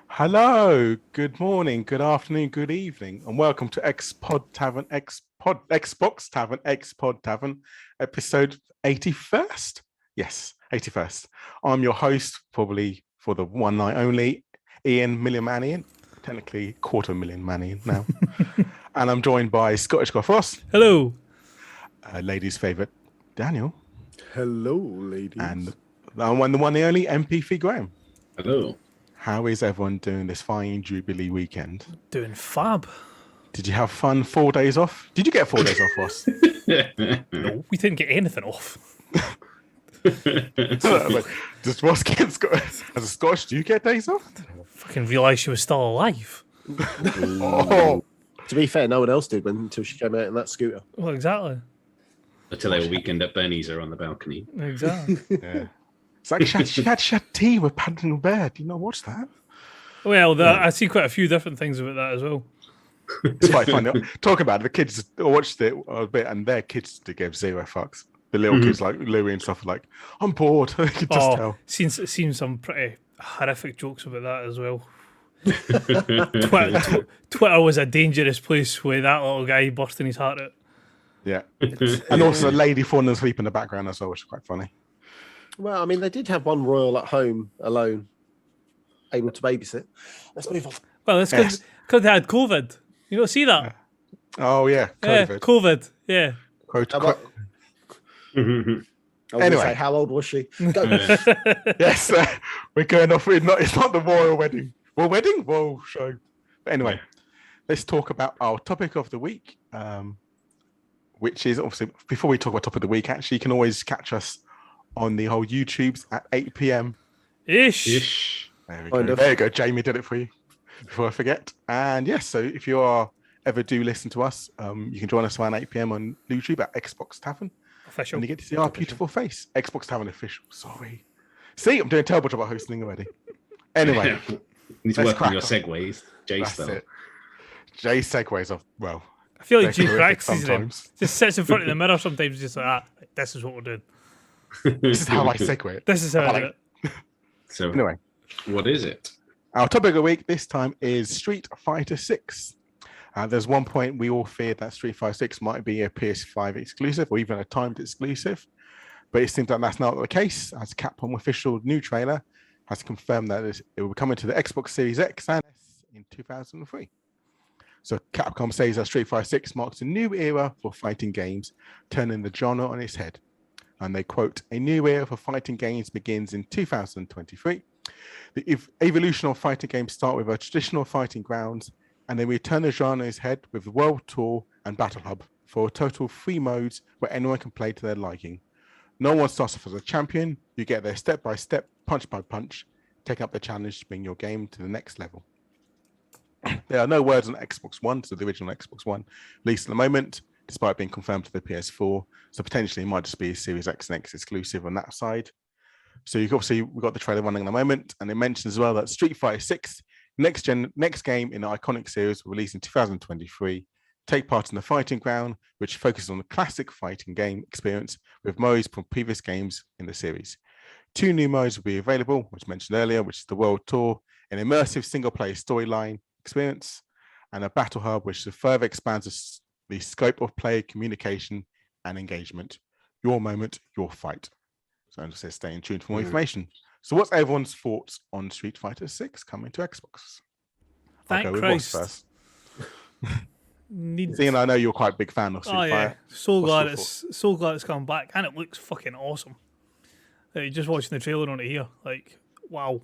Hello, good morning, good afternoon, good evening, and welcome to Xbox Tavern, Xpod Tavern, episode 81st. Yes, 81st. I'm your host, probably for the one night only, Ian Million, technically 250,000 now. And I'm joined by Scottish Guy Frost. Hello. Ladies' favourite, Daniel. Hello, ladies. And the one, the only MP3 Graham. Hello. How is everyone doing this fine Jubilee weekend? Doing fab. Did you have fun 4 days off? Did you get 4 days off, Ross? No, we didn't get anything off. Does Ross get as a Scottish, do you get days off? I fucking realised she was still alive. Oh. To be fair, no one else did until she came out in that scooter. Well, exactly. Until a weekend at Bernie's or on the balcony. Exactly. Yeah. It's like she had tea with Paddington Bear. Do you not watch that? Well, I see quite a few different things about that as well. It's quite funny. Talk about it, the kids watched it a bit, and their kids gave zero fucks. The little kids like Louis and stuff are like, I'm bored. You could just tell. Seen some pretty horrific jokes about that as well. Twitter was a dangerous place with that little guy bursting his heart out. Yeah. And also a lady falling asleep in the background as well, which is quite funny. Well, I mean, they did have one royal at home alone, able to babysit. Let's move on. Well, it's because they had COVID. You don't see that? Yeah. Oh, yeah. COVID. Yeah, COVID. Yeah. Anyway, say, how old was she? Go. Yes, we're going off. It's not the royal wedding. Royal show. But anyway, let's talk about our topic of the week, which is obviously, before we talk about topic of the week, actually, you can always catch us on the whole YouTubes at 8 p.m. Ish. There we go. There you go. Jamie did it for you before I forget. And yes, so if you ever do listen to us, you can join us around 8 p.m. on YouTube at Xbox Tavern. Official. And you get to see our beautiful face. Xbox Tavern official. Sorry. See, I'm doing a terrible job at hosting already. Anyway. You need to work on your segues. That's it. Jay segues off, well. I feel like Jay practices them. sometimes. Just sits in front of the mirror sometimes, just like, this is what we're doing. This is how I segue it. This is how I do it. So, anyway, what is it? our topic of the week this time is Street Fighter 6. There's one point we all feared that Street Fighter 6 might be a PS5 exclusive or even a timed exclusive, but it seems like that's not the case, as Capcom official new trailer has confirmed that it will be coming to the Xbox Series X and S in 2003. So Capcom says that Street Fighter 6 marks a new era for fighting games, turning the genre on its head. And they quote, a new era for fighting games begins in 2023. The evolution of fighting games start with a traditional fighting grounds, and then we turn the genre on its head with the World Tour and Battle Hub for a total 3 modes where anyone can play to their liking. No one starts off as a champion. You get there step by step, punch by punch, take up the challenge to bring your game to the next level. There are no words on Xbox One, so the original Xbox One, at least at the moment, despite being confirmed to the PS4. So potentially it might just be a Series X and X exclusive on that side. So you can obviously, we've got the trailer running at the moment, and it mentions as well that Street Fighter 6, next game in the iconic series, will release in 2023. Take part in the fighting ground, which focuses on the classic fighting game experience with modes from previous games in the series. 2 new modes will be available, which mentioned earlier, which is the World Tour, an immersive single-player storyline experience, and a Battle Hub, which further expands the scope of player communication and engagement. Your moment, your fight. So I just say stay in tune for more information. So what's everyone's thoughts on Street Fighter 6 coming to Xbox? Thank Christ. First. Seeing I know you're quite a big fan of Street Fighter. So glad it's come back, and it looks fucking awesome. Just watching the trailer on it here, like, wow.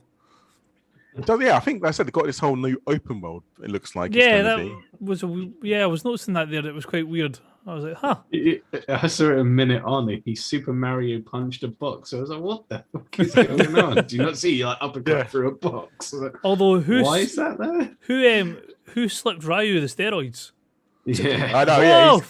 Yeah, I think I said they got this whole new open world. It looks like Yeah, it's that going to be. was I was noticing that there. It was quite weird. I was like, huh. I saw it a minute on it. He Super Mario punched a box. I was like, what the fuck is going on? Do you not see like uppercut through a box? Although Why is that there? Who slipped Ryu the steroids? Yeah. I know. Yeah, Oh,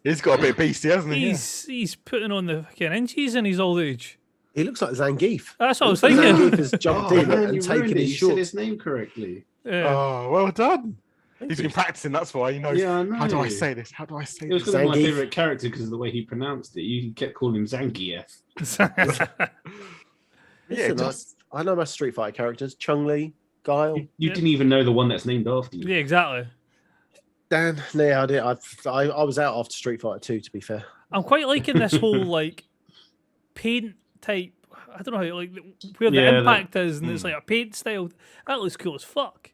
he's got a bit beastie, hasn't he? he's putting on the fucking inches in his old age. He looks like Zangief. That's what I was Zangief thinking. has jumped in man, and you taken ruined it. his You said shorts. his name correctly. Yeah. Oh, well done. He's been practicing. That's why he knows. Yeah, I know. How do I say this? How do I say It was this? because of my Zangief. favorite character because of the way he pronounced it. You kept calling him Zangief. Listen, just- I know my Street Fighter characters: Chung Li, Guile, You Yeah. didn't even know the one that's named after you. Yeah, exactly. Dan. No, I did. I was out after Street Fighter 2. To be fair, I'm quite liking this whole like paint type. I don't know how like where the Yeah, impact is, and it's like a paint style. That looks cool as fuck.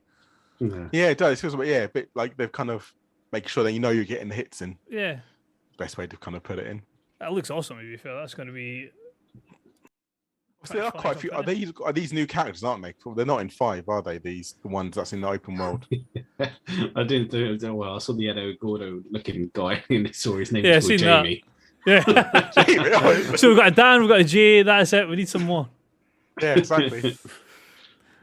Yeah. Yeah, it does. It feels like, a bit like they've kind of make sure that you know you're getting the hits in. Yeah, Best way to kind of put it in. that looks awesome. To be fair, that's going to be. So there are quite a few. Are these new characters, aren't they? They're not in 5, are they? The ones that's in the open world. I didn't do it well. I saw the Edo Gordo looking guy and I saw his name Yeah, was called seen that. Jamie. Yeah. So we've got a Dan, we've got a J. That's it. We need some more. Yeah, exactly.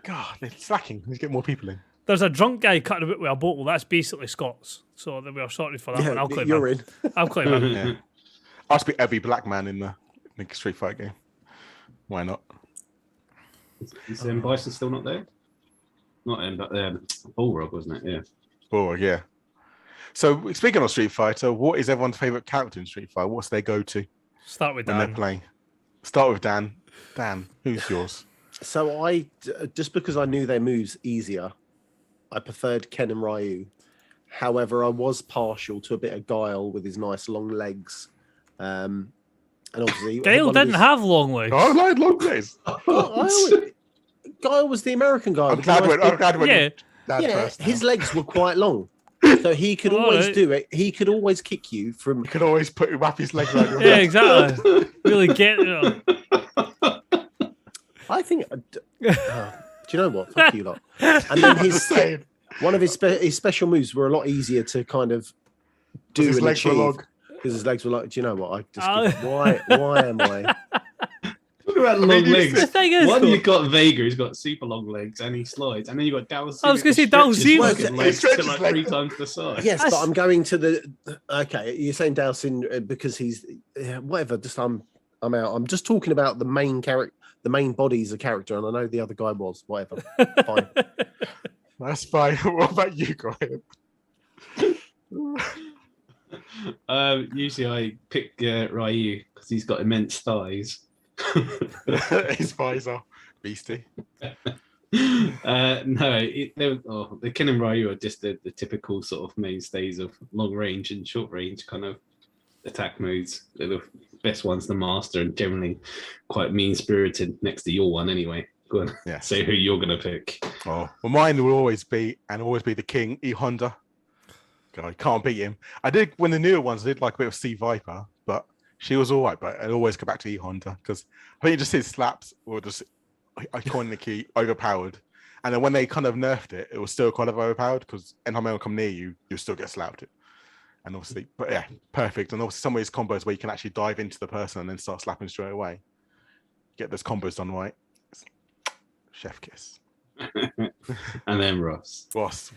God, they're slacking. Let's get more people in. There's a drunk guy cutting about with a bottle. That's basically Scots. So that we are sorted for that one. I'll claim you're him. in. I'll claim him. Yeah. I'll speak every black man in the Street Fighter game. Why not? Is Bison still not there? Not him, but Bullrog, wasn't it? Yeah. Oh, yeah. So speaking of Street Fighter, what is everyone's favorite character in Street Fighter? What's their go-to Start with when they're Dan. playing? Start with Dan. Dan, who's yours? So just because I knew their moves easier, I preferred Ken and Ryu. However, I was partial to a bit of Guile with his nice long legs. And obviously, Gale didn't have long legs. Oh, I like long legs. Guile was the American guy. I'm with the glad nice when Yeah. Dan yeah, first. his legs were quite long, so he could always Alright. do it. He could always kick you from. You can always wrap his leg around your Yeah, head. exactly. Really get I think. Do you know what? Fuck you lot. And then one of his special moves were a lot easier to kind of do His and legs were achieve long. because his legs were like. Do you know what? I just Oh. why am I? Talk about long mean, The legs. thing is, One, though, you got Vega, he's got super long legs and he slides. And then you got Dalsim. I was gonna say stretches Dalsim. his He legs stretches to like legs. 3 times the size. Yes, but That's- I'm going to the. Okay, you're saying Dowsin because he's whatever. Just I'm out. I'm just talking about the main character. The main body's a character, and I know the other guy was whatever. Fine. That's fine. What about you, Graham? Usually I pick Ryu because he's got immense thighs. His visor. Beastie. The Ken and Ryu are just the typical sort of mainstays of long range and short range kind of attack moves. They're the best ones to master and generally quite mean spirited next to your one anyway. Go on, Yeah. say who you're gonna pick. Oh, well, mine will always be the King, E Honda. God, can't beat him. I did when the newer ones. I did like a bit of C Viper, but she was all right. But I always go back to E Honda because I think just his slaps were just iconically overpowered. And then when they kind of nerfed it, it was still kind of overpowered because anytime anyone come near you, you still get slapped. And obviously, but yeah, perfect. And also some of these combos where you can actually dive into the person and then start slapping straight away. Get those combos done right. Chef kiss. And then Ross. Ross,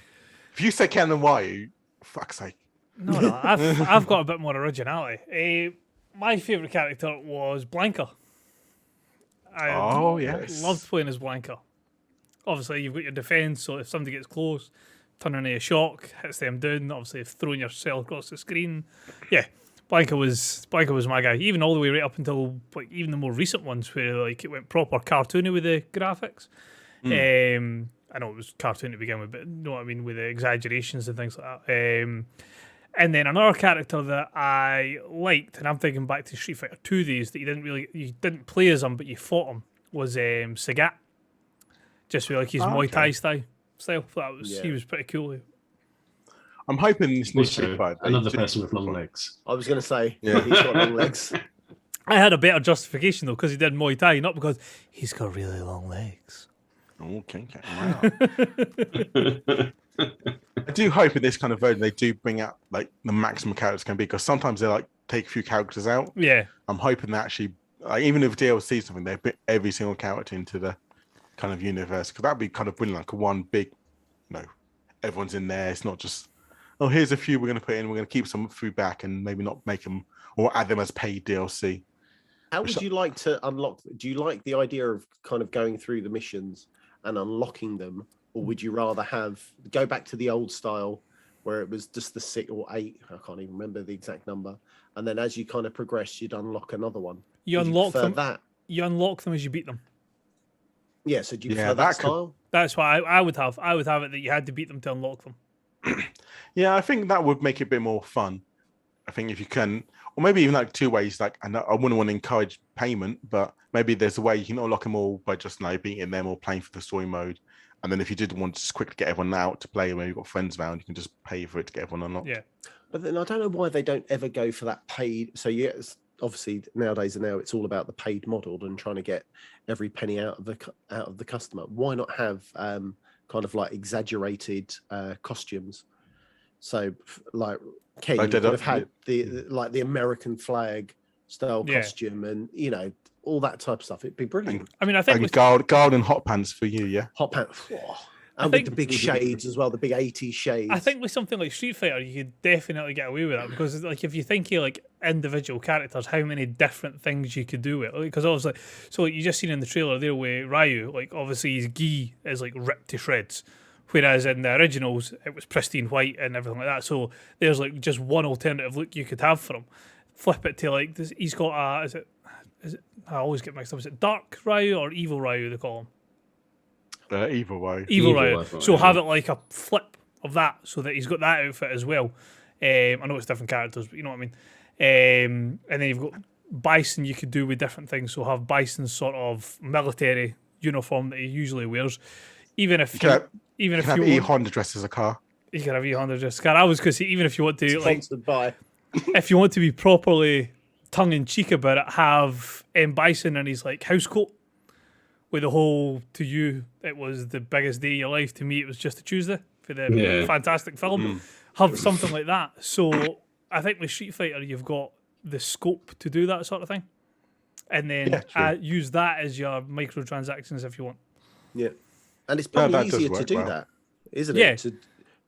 if you say Ken and Ryu, fuck's sake. No, I've got a bit more originality. My favourite character was Blanca. I loved playing as Blanca. Obviously, you've got your defence, so if somebody gets close, turning a shock, hits them down, obviously throwing yourself across the screen. Yeah, Blanca was my guy, even all the way right up until like even the more recent ones where like it went proper cartoony with the graphics. I know it was cartoon to begin with, but you know what I mean, with the exaggerations and things like that. And then another character that I liked, and I'm thinking back to Street Fighter 2 days, that you didn't play as him, but you fought him, was Sagat. Just with like his Muay Thai style. He was pretty cool. I'm hoping this new Also, Street Fighter. another person with long legs. I was going to say, Yeah. he's got long legs. I had a better justification though, because he did Muay Thai, not because he's got really long legs. Okay. Wow. I do hope in this kind of version they do bring out like the maximum characters can be, because sometimes they like take a few characters out. Yeah. I'm hoping that actually, like, even if DLC something, they put every single character into the kind of universe, because that'd be kind of brilliant. Like a one big, everyone's in there. It's not just, oh, here's a few we're going to put in. We're going to keep some food back and maybe not make them or add them as paid DLC. How would you like to unlock? Do you like the idea of kind of going through the missions and unlocking them, or would you rather go back to the old style where it was just the 6 or 8? I can't even remember the exact number. And then as you kind of progress, you'd unlock another one. You unlock them. That? You unlock them as you beat them. Yeah. So do you prefer that style? That's what I would have. I would have it that you had to beat them to unlock them. Yeah, I think that would make it a bit more fun. I think if you can, or maybe even like 2 ways. Like, I wouldn't want to encourage payment, but maybe there's a way you can unlock them all by just beating them or playing for the story mode. And then if you did want to just quickly get everyone out to play, when you've got friends around, you can just pay for it to get everyone unlocked. Yeah. But then I don't know why they don't ever go for that paid. So yes, obviously nowadays it's all about the paid model and trying to get every penny out of the customer. Why not have kind of like exaggerated costumes? So like King could have had the American flag style costume, and all that type of stuff. It'd be brilliant. I mean, I think gold and hot pants for you, yeah. Hot pants. And with the big shades as well, the big 80s shades. I think with something like Street Fighter, you could definitely get away with that, because like if you think of like individual characters, how many different things you could do with it. Because obviously, so like, you just seen in the trailer there with Ryu, like obviously his gi is like ripped to shreds, whereas in the originals it was pristine white and everything like that. So there's like just one alternative look you could have for him. Flip it to like this, he's got is it I always get mixed up. Is it Dark Ryu or Evil Ryu they call him? Evil Ryu. Evil Ryu. So have it like a flip of that, so that he's got that outfit as well. I know it's different characters, but you know what I mean. And then you've got Bison you could do with different things. So have Bison's sort of military uniform that he usually wears. Even if you have E Honda dressed as a car. You can have E Honda dressed as a car. I was going to say, even if you want to if you want to be properly tongue in cheek about it, have Bison in his like house coat. With the whole, to you, it was the biggest day of your life. To me, it was just a Tuesday for the fantastic film. Have something like that. So I think with Street Fighter, you've got the scope to do that sort of thing. And then use that as your microtransactions if you want. Yeah. And it's probably easier to do that, isn't it?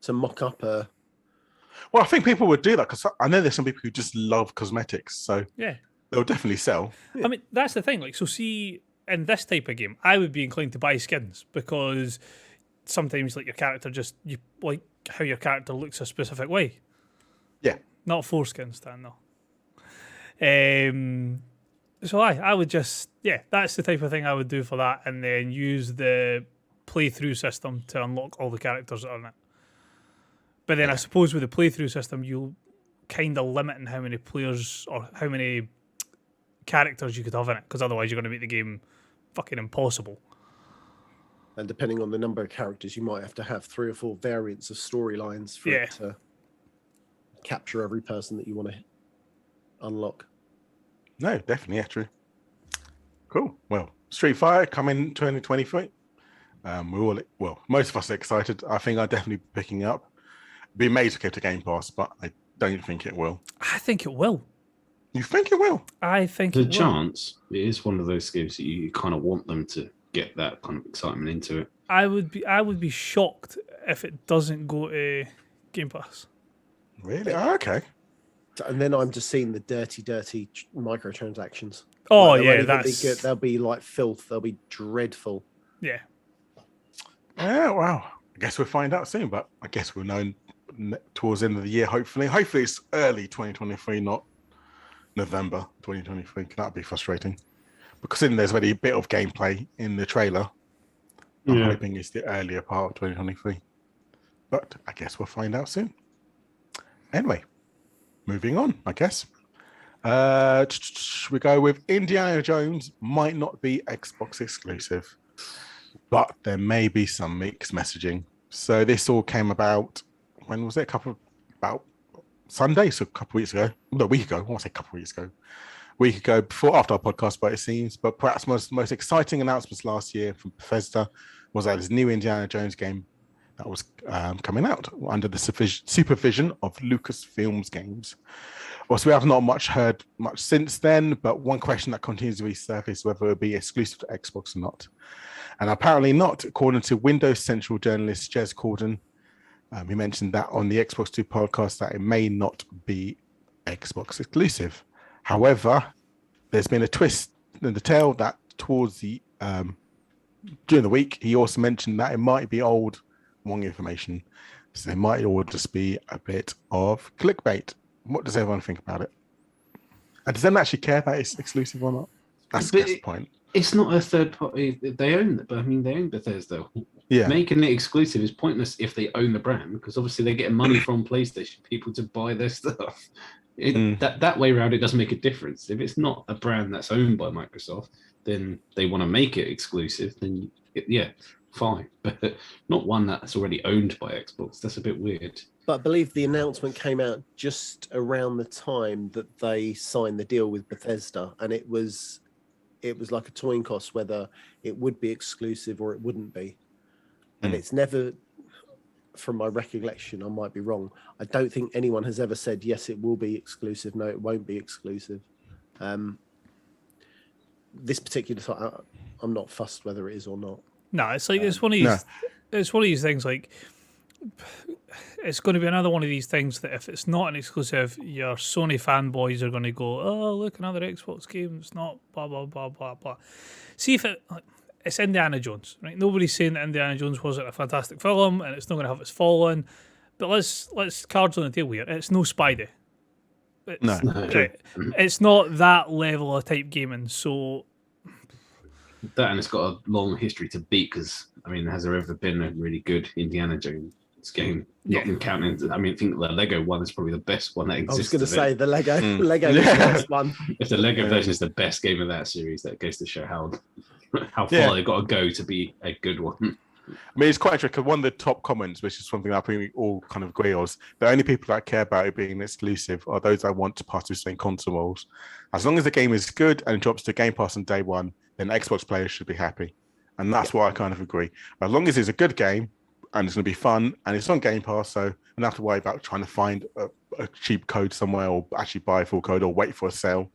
To mock up a... Well, I think people would do that, because I know there's some people who just love cosmetics. So they'll definitely sell. Yeah. I mean, that's the thing. Like, so see... In this type of game, I would be inclined to buy skins, because sometimes like your character you like how your character looks a specific way. Yeah. Not foreskin stand though. So I would just that's the type of thing I would do for that, and then use the playthrough system to unlock all the characters that are in it. But then I suppose with the playthrough system, you'll kind of limit in how many players or how many characters you could have in it, because otherwise you're going to make the game fucking impossible. And depending on the number of characters, you might have to have 3 or 4 variants of storylines for it to capture every person that you want to unlock. No, definitely, true. Cool. Well, Street Fighter coming 2023. Most of us are excited. I think I'll definitely be picking up. It'd be amazing to go to Game Pass, but I don't think it will. I think it will. You think it will? I think the chance. It is one of those games that you kind of want them to get that kind of excitement into it. I would be shocked if it doesn't go to Game Pass. Really? Oh, okay. And then I'm just seeing the dirty microtransactions. Oh that's good. They'll be like filth. They'll be dreadful. Yeah. Yeah. Well, I guess we'll find out soon. But I guess we'll know towards the end of the year. Hopefully it's early 2023, not November 2023. That'd be frustrating, because then there's already a bit of gameplay in the trailer. I'm hoping it's the earlier part of 2023, but I guess we'll find out soon. Anyway, moving on, I guess. We go with Indiana Jones might not be Xbox exclusive, but there may be some mixed messaging. So this all came about, when was it? About Sunday, so a couple of weeks ago. No, a week ago. I want to say a couple of weeks ago. A week ago, after our podcast, but it seems. But perhaps most exciting announcements last year from Bethesda was that this new Indiana Jones game that was coming out under the supervision of Lucasfilms Games. Also, we have not heard much since then, but one question that continues to resurface whether it will be exclusive to Xbox or not. And apparently not, according to Windows Central journalist Jez Corden. He mentioned that on the Xbox 2 podcast that it may not be Xbox exclusive. However, there's been a twist in the tale that towards the during the week, he also mentioned that it might be old, wrong information. So it might all just be a bit of clickbait. What does everyone think about it? And does anyone actually care that it's exclusive or not? That's the point. It's not a third party. They own it, but I mean, they own Bethesda. Yeah. Making it exclusive is pointless if they own the brand, because obviously they're getting money from PlayStation people to buy their stuff. That way around, it doesn't make a difference. If it's not a brand that's owned by Microsoft, then they want to make it exclusive, then fine. But not one that's already owned by Xbox. That's a bit weird. But I believe the announcement came out just around the time that they signed the deal with Bethesda, and it was like a coin toss whether it would be exclusive or it wouldn't be. And it's never, from my recollection, I might be wrong, I don't think anyone has ever said, yes, it will be exclusive, no, it won't be exclusive. This particular time, I'm not fussed whether it is or not. No, it's like it's one of these. It's one of these things. Like, it's going to be another one of these things that if it's not an exclusive, your Sony fanboys are going to go, "Oh, look, another Xbox game. It's not blah blah blah blah blah." See if it's Indiana Jones, right? Nobody's saying that Indiana Jones wasn't a fantastic film, and it's not going to have its fallen. But let's cards on the table here. It's no Spidey. It's not that level of type gaming. So that, and it's got a long history to beat, because I mean, has there ever been a really good Indiana Jones game? Not counting. I mean, I think the Lego one is probably the best one that exists. I was going to say the Lego is the best one. If the Lego version is the best game of that series, that goes to show how far they've got to go to be a good one. I mean, it's quite tricky. One of the top comments, which is something I think we all kind of agree on, is the only people that care about it being exclusive are those that want to participate in console wars. As long as the game is good and it drops to Game Pass on day one, then Xbox players should be happy. And that's why I kind of agree. As long as it's a good game and it's going to be fun and it's on Game Pass, so I don't have to worry about trying to find a cheap code somewhere or actually buy a full code or wait for a sale,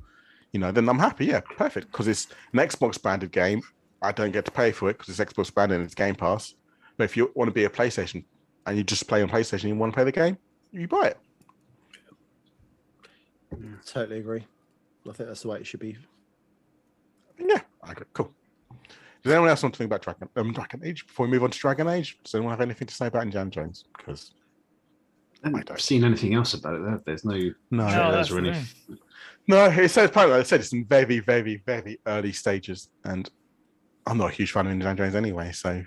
then I'm happy. Yeah, perfect. Because it's an Xbox branded game. I don't get to pay for it because it's Xbox branded and it's Game Pass. But if you want to be a PlayStation and you just play on PlayStation and you want to play the game, you buy it. Totally agree. I think that's the way it should be. Yeah, I agree. Cool. Does anyone else want to think about Dragon Age before we move on to Dragon Age? Does anyone have anything to say about Indiana Jones? Because I haven't seen anything else about it. There's no trailers or anything. No, it says, apparently, like I said, it's in very, very, very early stages, and I'm not a huge fan of Indiana Jones anyway, so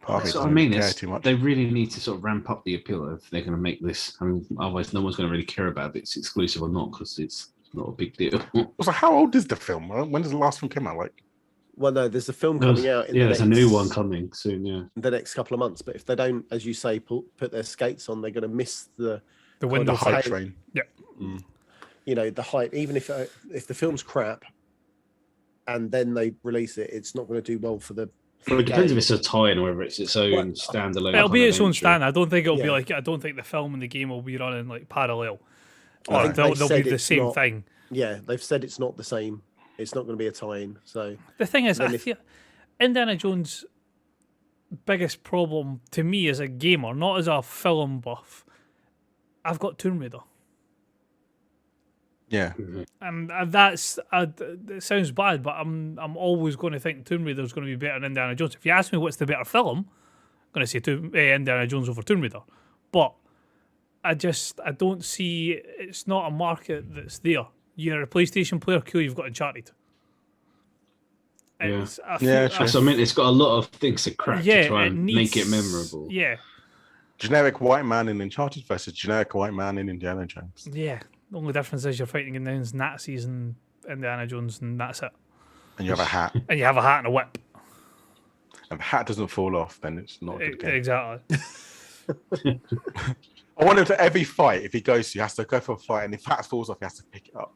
that's what I mean. They really need to sort of ramp up the appeal if they're going to make this. I mean, otherwise, no one's going to really care about if it's exclusive or not, because it's not a big deal. So, how old is the film? When does the last film come out? Well, no, there's a film coming out. There's a new one coming soon. Yeah, in the next couple of months. But if they don't, as you say, put their skates on, they're going to miss the window hype train. Yeah. The hype. Even if the film's crap, and then they release it, it's not going to do well for the. Well, it depends if it's a tie-in or whether it's its own standalone. It'll be its own stand. I don't think it'll be like. I don't think the film and the game will be running like parallel. Or they'll be the same thing. Yeah, they've said it's not the same. It's not going to be a tie-in. So the thing is, I feel Indiana Jones' biggest problem to me as a gamer, not as a film buff, I've got Tomb Raider. Yeah, and that's it sounds bad, but I'm always going to think Tomb Raider is going to be better than Indiana Jones. If you ask me what's the better film, I'm going to say Indiana Jones over Tomb Raider. But I don't see, it's not a market that's there. You're a PlayStation player, cool, you've got Uncharted. True. So I mean, it's got a lot of things to crack to try and make it memorable. Yeah. Generic white man in Uncharted versus generic white man in Indiana Jones. Yeah. The only difference is you're fighting against Nazis and Indiana Jones, and that's it. And you have a hat. And you have a hat and a whip. If the hat doesn't fall off, then it's not a good game. Exactly. I want him to every fight, if he goes, he has to go for a fight, and if hat falls off, he has to pick it up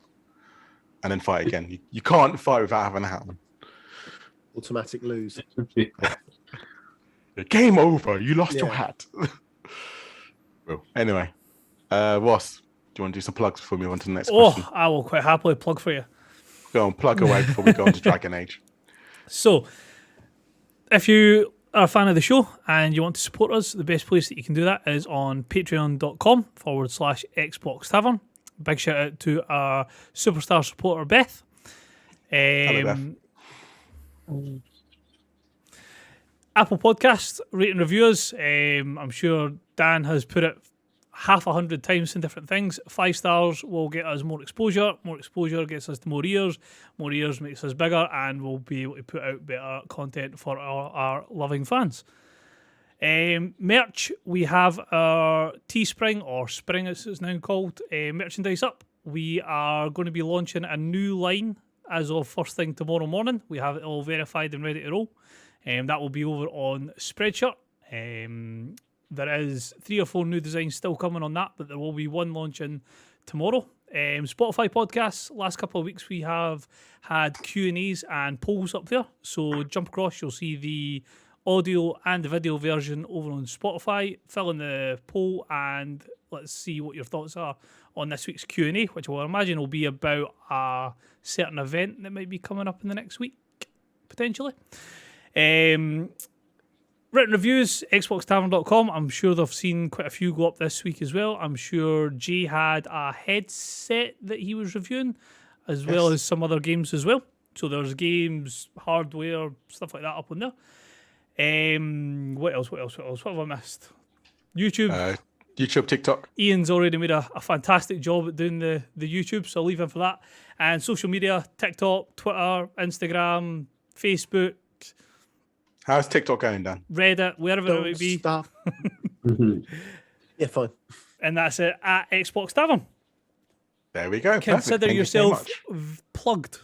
and then fight again. You can't fight without having a hat on. Automatic lose. Game over. You lost your Yeah. hat. Well, anyway, Ross, do you want to do some plugs before we move on to the next question? I will quite happily plug for you. Go on, plug away before we go on to Dragon Age. So, if you are a fan of the show and you want to support us, the best place that you can do that is on patreon.com/Xbox Tavern. Big shout out to our superstar supporter, Beth. Hello, Beth. Apple Podcasts, rate and reviews. I'm sure Dan has put it 100 times in different things. 5 stars will get us more exposure. More exposure gets us to more ears. More ears makes us bigger, and we'll be able to put out better content for our loving fans. Merch, we have our Teespring, or Spring as it's now called, merchandise up. We are going to be launching a new line as of first thing tomorrow morning. We have it all verified and ready to roll. That will be over on Spreadshirt. There is 3 or 4 new designs still coming on that, but there will be one launching tomorrow. Spotify podcasts, last couple of weeks we have had Q&As and polls up there. So jump across, you'll see the audio and the video version over on Spotify. Fill in the poll and let's see what your thoughts are on this week's Q&A, which I will imagine will be about a certain event that might be coming up in the next week, potentially. Written reviews, xboxtavern.com. I'm sure they've seen quite a few go up this week as well. I'm sure Jay had a headset that he was reviewing, as well as some other games as well. So there's games, hardware, stuff like that up on there. What else? What have I missed? YouTube. YouTube, TikTok. Ian's already made a fantastic job at doing the YouTube, so I'll leave him for that. And social media, TikTok, Twitter, Instagram, Facebook. How's TikTok going, Dan? Reddit, wherever it might be. Stop. Yeah, fine. And that's it at Xbox Tavern. There we go. Consider Perfect. yourself plugged.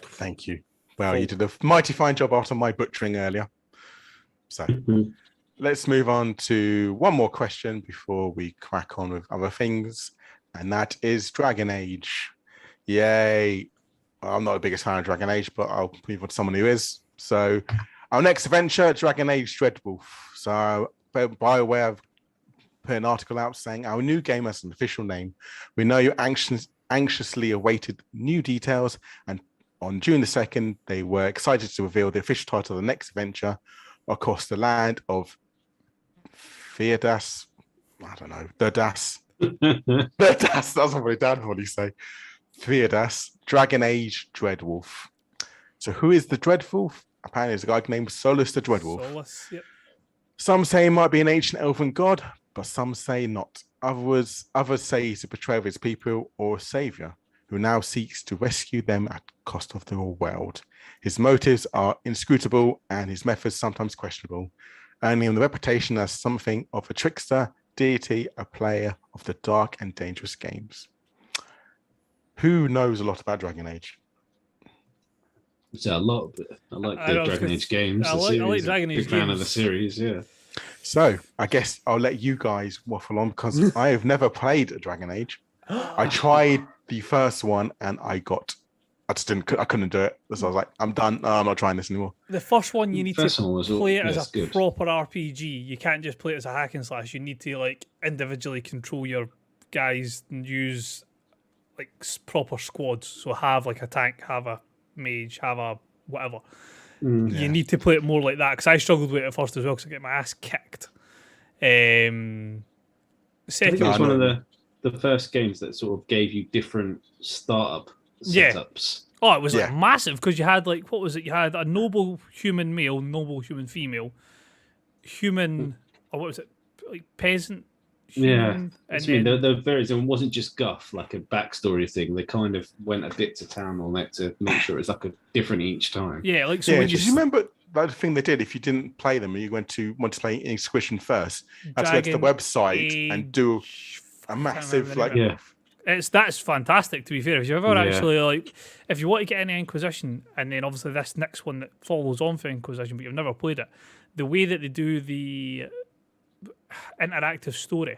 Thank you. Well, you did a mighty fine job after my butchering earlier. So let's move on to one more question before we crack on with other things. And that is Dragon Age. Yay. Well, I'm not the biggest fan of Dragon Age, but I'll move on to someone who is. So our next adventure, Dragon Age Dreadwolf. So BioWare have put an article out saying our new game has an official name. We know you anxiously awaited new details, and on June the 2nd, they were excited to reveal the official title of the next adventure across the land of Theodas. I don't know. Theodas. Theodas. That's what my dad would say. Theodas. Dragon Age Dreadwolf. So who is the Dreadwolf? Apparently, there's a guy named Solus the Dreadwolf. Solus, yep. Some say he might be an ancient elven god, but some say not. Others say he's a betrayer of his people or a savior who now seeks to rescue them at cost of the world. His motives are inscrutable and his methods sometimes questionable, earning him the reputation as something of a trickster, deity, a player of the dark and dangerous games. Who knows a lot about Dragon Age? A lot, but I like the Dragon Age games. I like Dragon Age big fan games. of the series, yeah. So I guess I'll let you guys waffle on because I have never played a Dragon Age. I tried the first one and I couldn't do it. So I was like, I'm done. No, I'm not trying this anymore. The first one you need to play it as a good. proper RPG. You can't just play it as a hack and slash. You need to like individually control your guys and use like proper squads. So have like a tank, have a mage, have a whatever. You need to play it more like that because I struggled with it at first as well because I get my ass kicked. I think it was one of the first games that sort of gave you different startup setups. Oh, it was like massive because you had like, what was it? You had a noble human male, noble human female, human, or what was it? Like peasant. Human, I mean, the various, it wasn't just guff, like a backstory thing. They kind of went a bit to town on that to make sure it's like a different each time. Yeah, like so. Yeah, when do you remember that thing they did? If you didn't play them and you want to play Inquisition first, you had to go to the website and do a massive like. Yeah, that's fantastic. To be fair, if you ever actually like, if you want to get into Inquisition, and then obviously this next one that follows on for Inquisition, but you've never played it, the way that they do the interactive story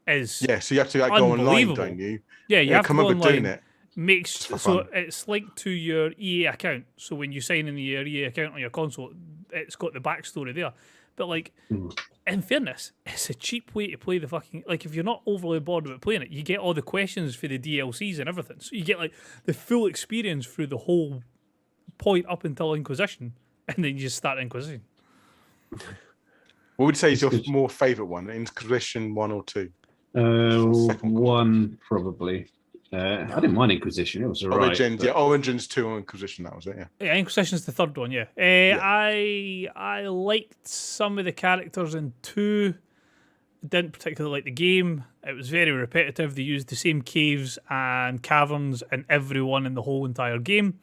is so you have to like go online, don't you? Yeah, you have to go online. Doing it. It's linked to your EA account. So when you sign in your EA account on your console, it's got the backstory there. But like, in fairness, it's a cheap way to play the fucking, like, if you're not overly bored about playing it, you get all the questions for the DLCs and everything. So you get like the full experience through the whole point up until Inquisition, and then you just start Inquisition. What would you say is your more favourite one? Inquisition 1 or 2? 1 probably. I didn't mind Inquisition. It was alright. Origins 2 Inquisition. That was it. Yeah, Inquisition's the third one. Yeah. I liked some of the characters in 2. Didn't particularly like the game. It was very repetitive. They used the same caves and caverns in everyone in the whole entire game.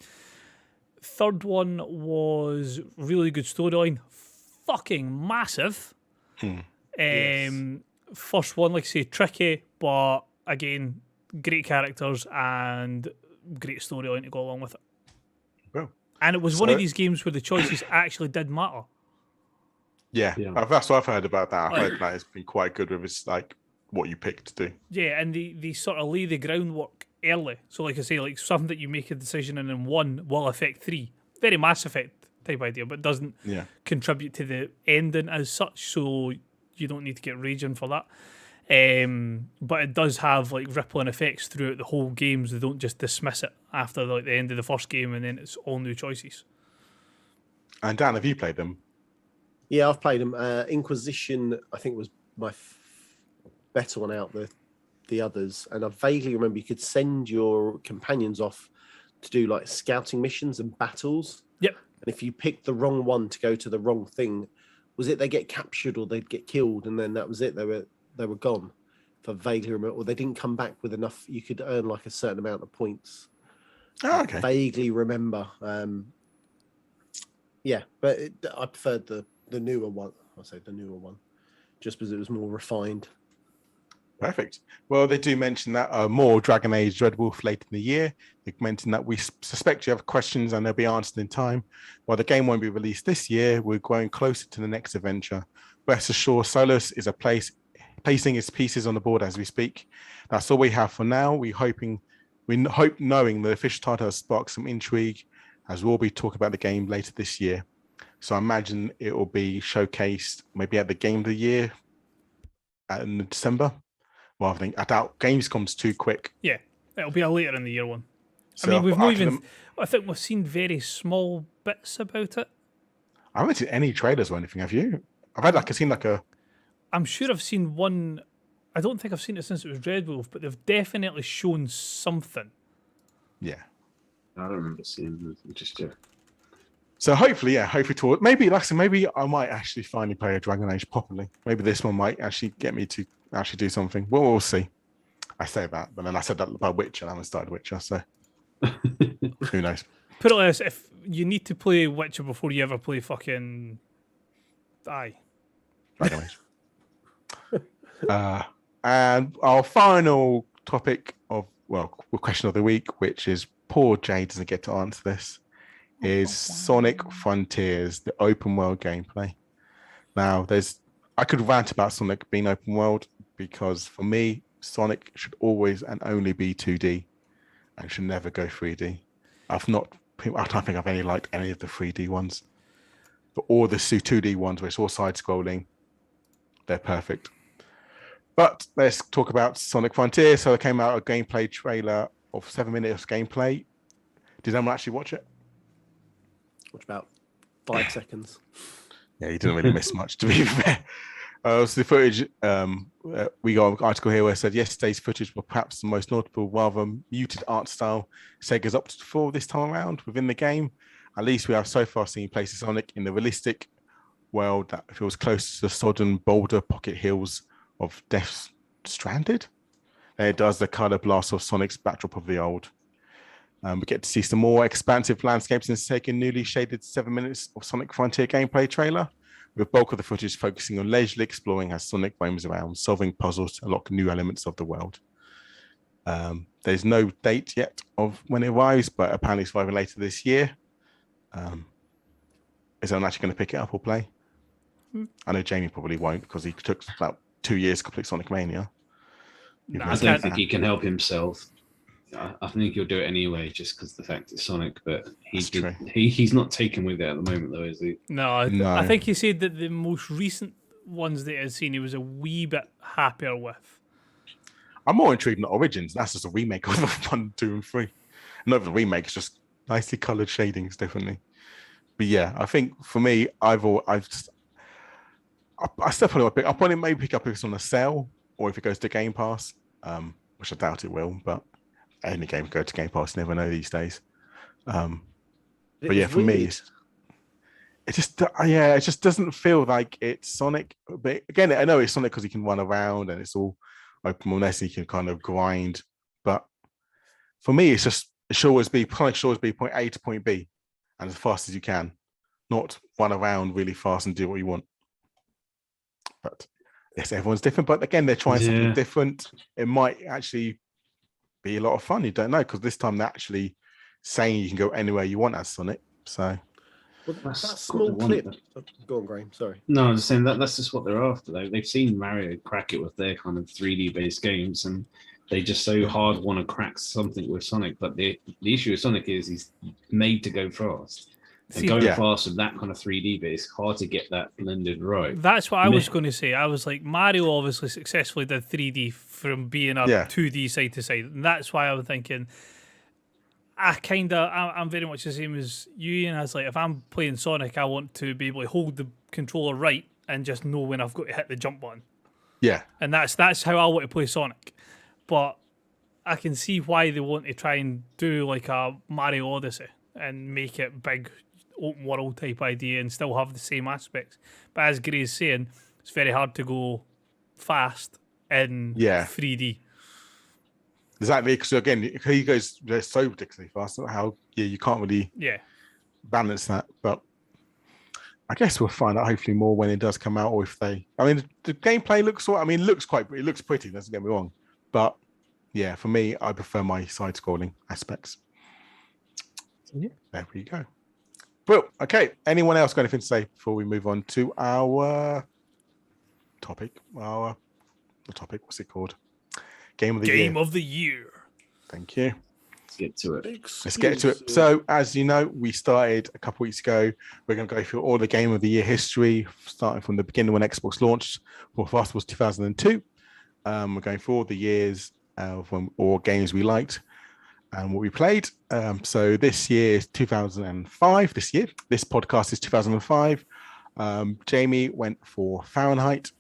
Third one was really good storyline. Fucking massive. Yes. First one, like I say, tricky, but again, great characters and great storyline to go along with it. Well, and it was one of these games where the choices actually did matter. Yeah. That's what I've heard about that. I've heard that it's been quite good with it's like what you pick to do. Yeah, and they sort of lay the groundwork early. So like I say, like something that you make a decision in 1 will affect 3. Very Mass Effect type idea, but doesn't contribute to the ending as such, so you don't need to get raging for that. But it does have like rippling effects throughout the whole game, so they don't just dismiss it after like the end of the first game and then it's all new choices. And Dan, have you played them? Yeah, I've played them. Inquisition, I think, was my better one out the others, and I vaguely remember you could send your companions off to do like scouting missions and battles. Yep. And if you picked the wrong one to go to the wrong thing, was it they get captured or they'd get killed, and then that was it? They were gone. If I vaguely remember, or they didn't come back with enough. You could earn like a certain amount of points. Oh, okay. I vaguely remember. Yeah, but I preferred the newer one. I'll say the newer one, just because it was more refined. Perfect. Well, they do mention that more Dragon Age Red Wolf later in the year. They mentioned that we suspect you have questions and they'll be answered in time. While the game won't be released this year, we're growing closer to the next adventure. Rest assured, Solus is placing its pieces on the board as we speak. That's all we have for now. We hope knowing the official title has sparked some intrigue, as we'll be talking about the game later this year. So I imagine it will be showcased maybe at the Game of the Year in December. Well, I doubt Gamescom's too quick. Yeah, it'll be a later in the year one. So I mean, we've not even. I think we've seen very small bits about it. I haven't seen any trailers or anything. Have you? I've seen a. I'm sure I've seen one. I don't think I've seen it since it was Red Wolf, but they've definitely shown something. Yeah. I don't remember seeing it just yet. So hopefully maybe I might actually finally play a Dragon Age properly. Maybe this one might actually get me to actually do something. Well, we'll see. I say that, but then I said that about Witcher and I haven't started Witcher, so who knows? Put it like this, if you need to play Witcher before you ever play fucking Dragon Age. And our final topic question of the week, which is poor Jay doesn't get to answer this, is Sonic Frontiers, the open world gameplay. Now, I could rant about Sonic being open world because for me, Sonic should always and only be 2D and should never go 3D. I don't think I've any liked any of the 3D ones, but all the 2D ones where it's all side scrolling, they're perfect. But let's talk about Sonic Frontiers. So there came out a gameplay trailer of 7 minutes of gameplay. Did anyone actually watch it? Watch about 5 seconds. Yeah, you didn't really miss much, to be fair. So the footage, we got an article here where it said yesterday's footage was perhaps the most notable, rather muted art style Sega's opted for this time around within the game. At least we have so far seen places Sonic in the realistic world that feels close to the sodden boulder pocket hills of Death Stranded. And it does the color blast of Sonic's backdrop of the old. We get to see some more expansive landscapes in Sega's newly shaded 7 minutes of Sonic Frontier gameplay trailer, with bulk of the footage focusing on leisurely exploring as Sonic roams around, solving puzzles to unlock new elements of the world. There's no date yet of when it arrives, but apparently it's arriving later this year. Is anyone actually going to pick it up or play? I know Jamie probably won't because he took about 2 years to complete Sonic Mania. I don't think he can help himself. I think he'll do it anyway, just because the fact it's Sonic. But true. He's not taken with it at the moment, though, is he? No, I think he said that the most recent ones that he had seen, he was a wee bit happier with. I'm more intrigued in the Origins. That's just a remake of 1, 2, and 3. Not the remake; it's just nicely coloured shadings, definitely. But yeah, I think for me, I still probably pick. I'll probably maybe pick up if it's on a sale or if it goes to Game Pass, which I doubt it will. But any game go to Game Pass, never know these days. But yeah, for me, it just doesn't feel like it's Sonic. But again, I know it's Sonic because he can run around and it's all open world, and he can kind of grind. But for me, it should always be point A to point B, and as fast as you can, not run around really fast and do what you want. But yes, everyone's different. But again, they're trying something different. It might actually be a lot of fun. You don't know, because this time they're actually saying you can go anywhere you want as Sonic. So that small clip. Go on, Graham. Sorry. No, I'm just saying that's just what they're after. They've seen Mario crack it with their kind of 3D based games, and they just so hard want to crack something with Sonic. But the issue with Sonic is he's made to go fast. And going fast with that kind of 3D base, hard to get that blended right. That's what I was going to say. I was like, Mario obviously successfully did 3D from being a 2D side to side. And that's why I was thinking, I'm very much the same as you. And I was like, if I'm playing Sonic, I want to be able to hold the controller right and just know when I've got to hit the jump button. Yeah. And that's how I want to play Sonic. But I can see why they want to try and do like a Mario Odyssey and make it big, open world type idea and still have the same aspects. But as Gray's saying, it's very hard to go fast in 3D. Exactly, because again, he goes so ridiculously fast. How you can't really balance that. But I guess we'll find out hopefully more when it does come out, or if they. I mean, the gameplay looks. I mean, it looks pretty. Doesn't get me wrong, but yeah, for me, I prefer my side-scrolling aspects. So yeah, there we go. Well, okay. Anyone else got anything to say before we move on to our topic? The topic, what's it called? Game of the year. Thank you. Let's get to it. Let's get to it. So, as you know, we started a couple weeks ago. We're going to go through all the Game of the Year history, starting from the beginning when Xbox launched. Well, first was 2002. We're going through all the years of all games we liked and what we played. So this year is 2005. This podcast is 2005. Jamie went for Fahrenheit.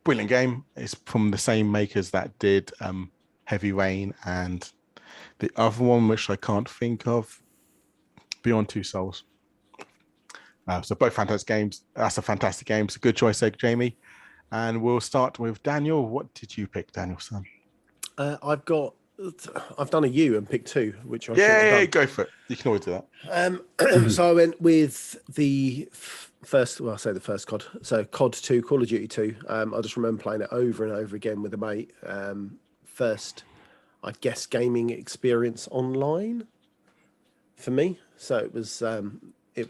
Brilliant game. It's from the same makers that did Heavy Rain and the other one, which I can't think of, Beyond Two Souls. So both fantastic games. That's a fantastic game. It's a good choice, Jamie. And we'll start with Daniel. What did you pick, Daniel, son? I've done a U and picked 2, which I go for it. You can always do that. So I went with the first. Well, I say the first COD. So COD 2, Call of Duty 2. I just remember playing it over and over again with a mate. First, I guess, gaming experience online for me. So it was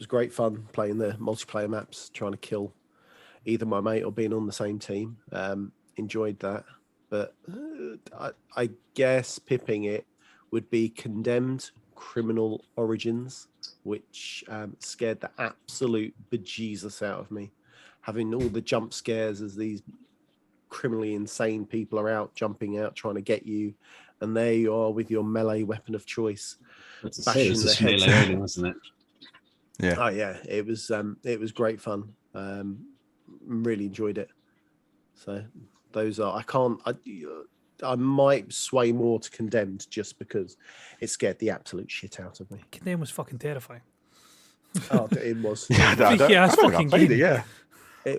great fun playing the multiplayer maps, trying to kill either my mate or being on the same team. Enjoyed that. But I guess pipping it would be Condemned Criminal Origins, which scared the absolute bejesus out of me. Having all the jump scares as these criminally insane people are out, jumping out, trying to get you. And there you are with your melee weapon of choice. Bashing their heads. Wasn't it? Yeah. Oh, yeah. It was great fun. Really enjoyed it. So those are, I might sway more to Condemned just because it scared the absolute shit out of me. Condemned was fucking terrifying. Oh, it was. It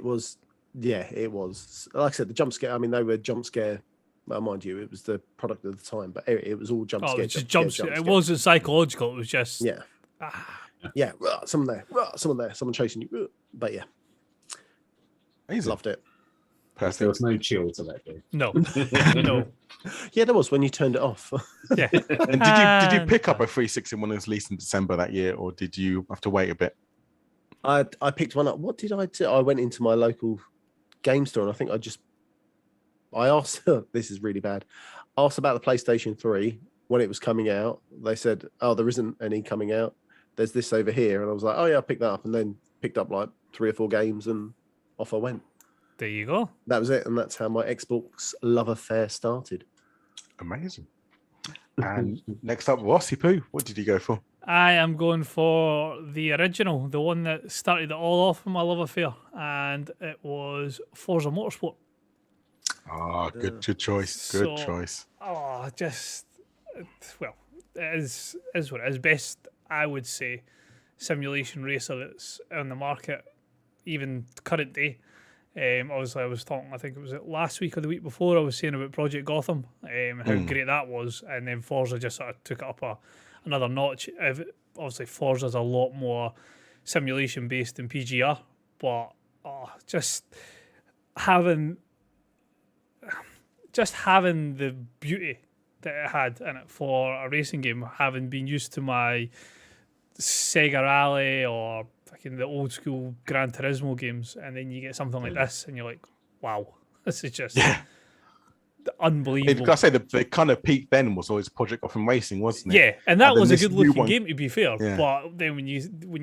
was. Yeah, it was. Like I said, the jump scare. I mean, they were jump scare. Well, mind you, it was the product of the time, but it was all jump scare. It was just jump scare. It wasn't psychological. It was just someone there, someone chasing you. But yeah, Amazing. Loved it. Perfect. There was no chill to that game. No, no. Yeah, there was when you turned it off. Yeah. And did you pick up a 360 when it was released in December that year, or did you have to wait a bit? I picked one up. What did I do? I went into my local game store and I think I asked. This is really bad. asked about the PlayStation 3 when it was coming out. They said, "Oh, there isn't any coming out. There's this over here." And I was like, "Oh yeah, I picked that up," and then picked up like 3 or 4 games, and off I went. There you go. That was it, and that's how my Xbox love affair started. Amazing. And next up, Rossy Poo. What did you go for? I am going for the original, the one that started it all off with my love affair, and it was Forza Motorsport. Ah, good choice. Good choice. Oh, just well, it is what it is. Best, I would say, simulation racer that's on the market, even current day. Obviously, I was talking, I think it was last week or the week before, I was saying about Project Gotham, how great that was, and then Forza just sort of took it up another notch. Obviously, Forza's a lot more simulation based than PGR, but just having the beauty that it had in it for a racing game, having been used to my Sega Rally or fucking the old school Gran Turismo games, and then you get something like this, and you're like, wow, this is just unbelievable. I say the kind of peak then was always Project Gotham Racing, wasn't it? Yeah, and that was a good looking game, to be fair. Yeah. But then when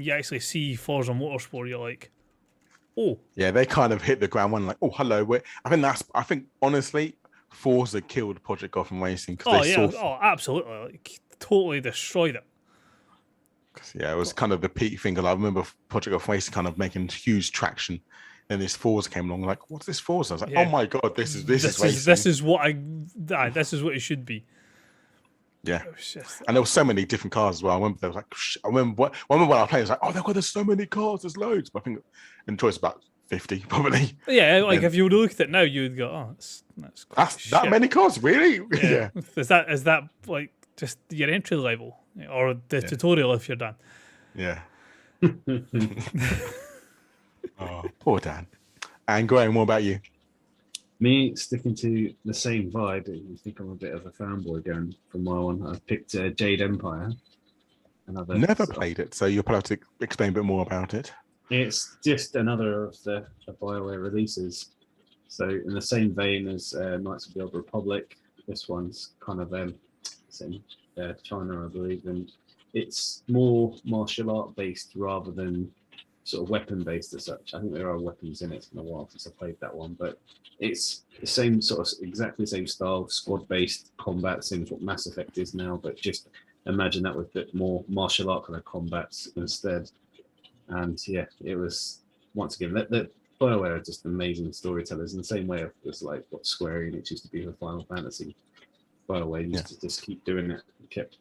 you actually see Forza Motorsport, you're like, oh, yeah, they kind of hit the ground one like, oh, hello. I think honestly, Forza killed Project Gotham Racing. Absolutely, like, totally destroyed it. Yeah, it was kind of the peak thing. I remember Project Gotham Racing kind of making huge traction. Then this Forza came along, like, what's this Forza? I was like, oh my god, this is racing. This is what it should be. Yeah, and there were so many different cars as well. I remember there was like, I remember when I played, I was like, oh, there's so many cars, there's loads. But I think in choice about 50 probably. Yeah, like if you would look at it now, you would go, oh, that's that many cars, really? Yeah. Is that like just your entry level or the tutorial if you're done? Yeah. Oh, poor Dan. And Graham, what about you? Me, sticking to the same vibe. You think I'm a bit of a fanboy going from my one. I picked Jade Empire. Never played it, so you'll probably have to explain a bit more about it. It's just another of the BioWare releases. So in the same vein as Knights of the Old Republic, this one's kind of in China, I believe, and it's more martial art based rather than sort of weapon based as such. I think there are weapons in it. It's been a while since I played that one, but it's the same sort of exactly the same style, squad based combat, same as what Mass Effect is now, but just imagine that with a bit more martial art kind of combats instead. And yeah, it was once again that BioWare are just amazing storytellers in the same way as like what Square Enix used to be with Final Fantasy. BioWare used to just keep doing it, kept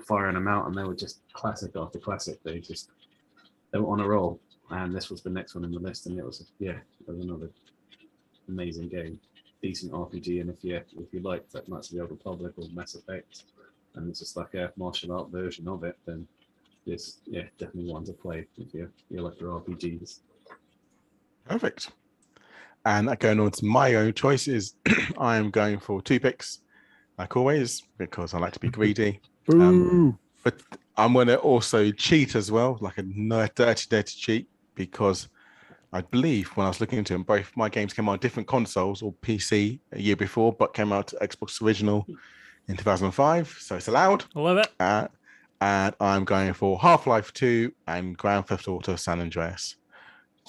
firing them out, and they were just classic after classic. They were on a roll, and this was the next one in the list, and it was another amazing game, decent RPG, and if you liked that Knights of the Old Republic or Mass Effect, and it's just like a martial art version of it, then this definitely one to play if you like your RPGs. Perfect. And going on to my own choices, I am going for 2 picks, like always, because I like to be greedy. But I'm going to also cheat as well, like a dirty cheat, because I believe when I was looking into them, both my games came out on different consoles or PC a year before, but came out to Xbox Original in 2005, so it's allowed. I love it. And I'm going for Half-Life 2 and Grand Theft Auto San Andreas.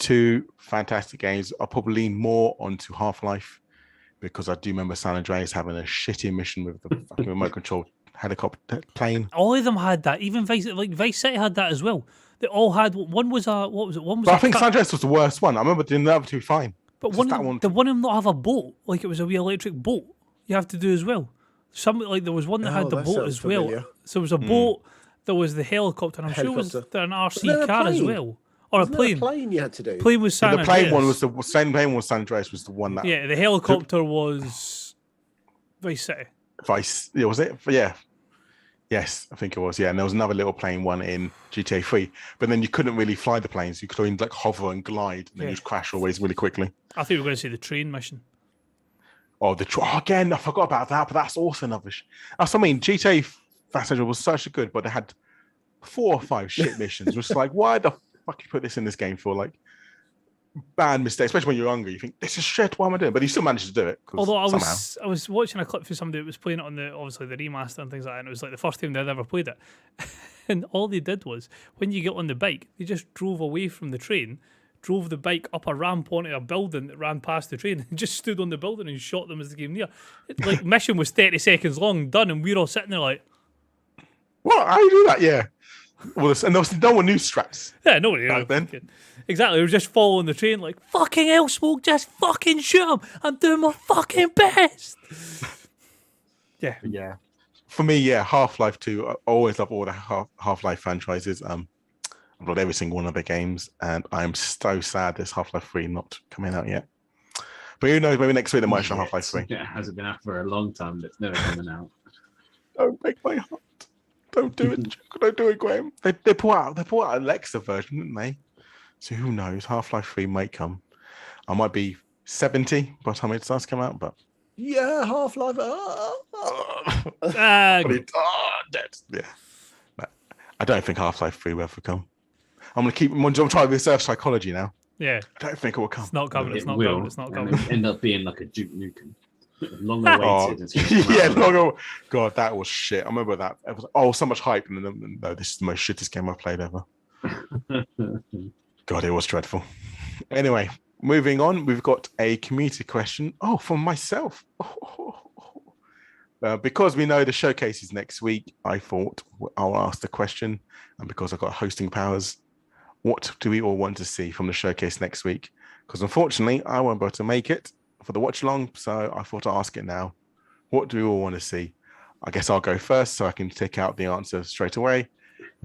2 fantastic games. I'll probably lean more onto Half-Life because I do remember San Andreas having a shitty mission with the fucking remote control helicopter plane. All of them had that. Even Vice City had that as well. They all had. One was a what was it? One was. But I think San Andreas was the worst one. I remember the other 2 fine. But one of them not have a boat. Like it was a wee electric boat. You have to do as well. There was one that had the boat as familiar. well. So there was a boat. There was the helicopter. I'm sure it was an RC car as well. Or Wasn't a plane. A plane you had to do. Plane was San Andreas. The plane one was the same plane was San Andreas was the one that. Yeah, the helicopter was Vice City. Was it? Yeah. Yes, I think it was. Yeah, and there was another little plane one in GTA 3, but then you couldn't really fly the planes. You could only like hover and glide, and then you'd crash always really quickly. I thought you were going to say the train mission. Oh, again, I forgot about that, but that's also another. That's what I mean. GTA Fast Andreas was such a good, but they had 4 or 5 shit missions. Just like, why the fuck you put this in this game for? Like, bad mistake, especially when you're younger. You think, this is shit, what am I doing? But you still managed to do it. Although I was watching a clip for somebody that was playing it on obviously the remaster and things like that, and it was like the first time they'd ever played it. And all they did was, when you get on the bike, they just drove away from the train, drove the bike up a ramp onto a building that ran past the train, and just stood on the building and shot them as the game near. Like, mission was 30 seconds long, done, and we were all sitting there like, what? How do you do that? Yeah. Well, and there was no one knew straps. Yeah, nobody knew. Back then. Exactly. They were just following the train like, fucking hell, Smoke, just fucking shoot him. I'm doing my fucking best. Yeah. Yeah. For me, yeah, Half-Life 2. I always love all the Half-Life franchises. I've loved every single one of the games, and I'm so sad there's Half-Life 3 not coming out yet. But who knows, maybe next week they might show Half-Life 3. Yeah, it hasn't been out for a long time, but it's never coming out. Don't break my heart. Don't do it. Don't do it, Graham. They put out an Alexa version, didn't they? So who knows? Half-Life 3 might come. I might be 70 by the time it starts to come out, but yeah, Half-Life. Dead. Yeah. No, I don't think Half-Life 3 will ever come. I'm trying to research psychology now. Yeah. I don't think it will come. It's not coming. It's not will, coming. It's not coming. It'll end up being like a Duke Nukem. Long awaited. God, that was shit. I remember that. It was so much hype, and then no, this is the most shittest game I've played ever. God, it was dreadful. Anyway, moving on, we've got a community question. Oh, from myself. Because we know the showcase is next week, I thought I'll ask the question, and because I've got hosting powers, what do we all want to see from the showcase next week? Because unfortunately, I won't be able to make it for the watch along, so I thought I'd ask it now. What do we all want to see? I guess I'll go first so I can take out the answer straight away.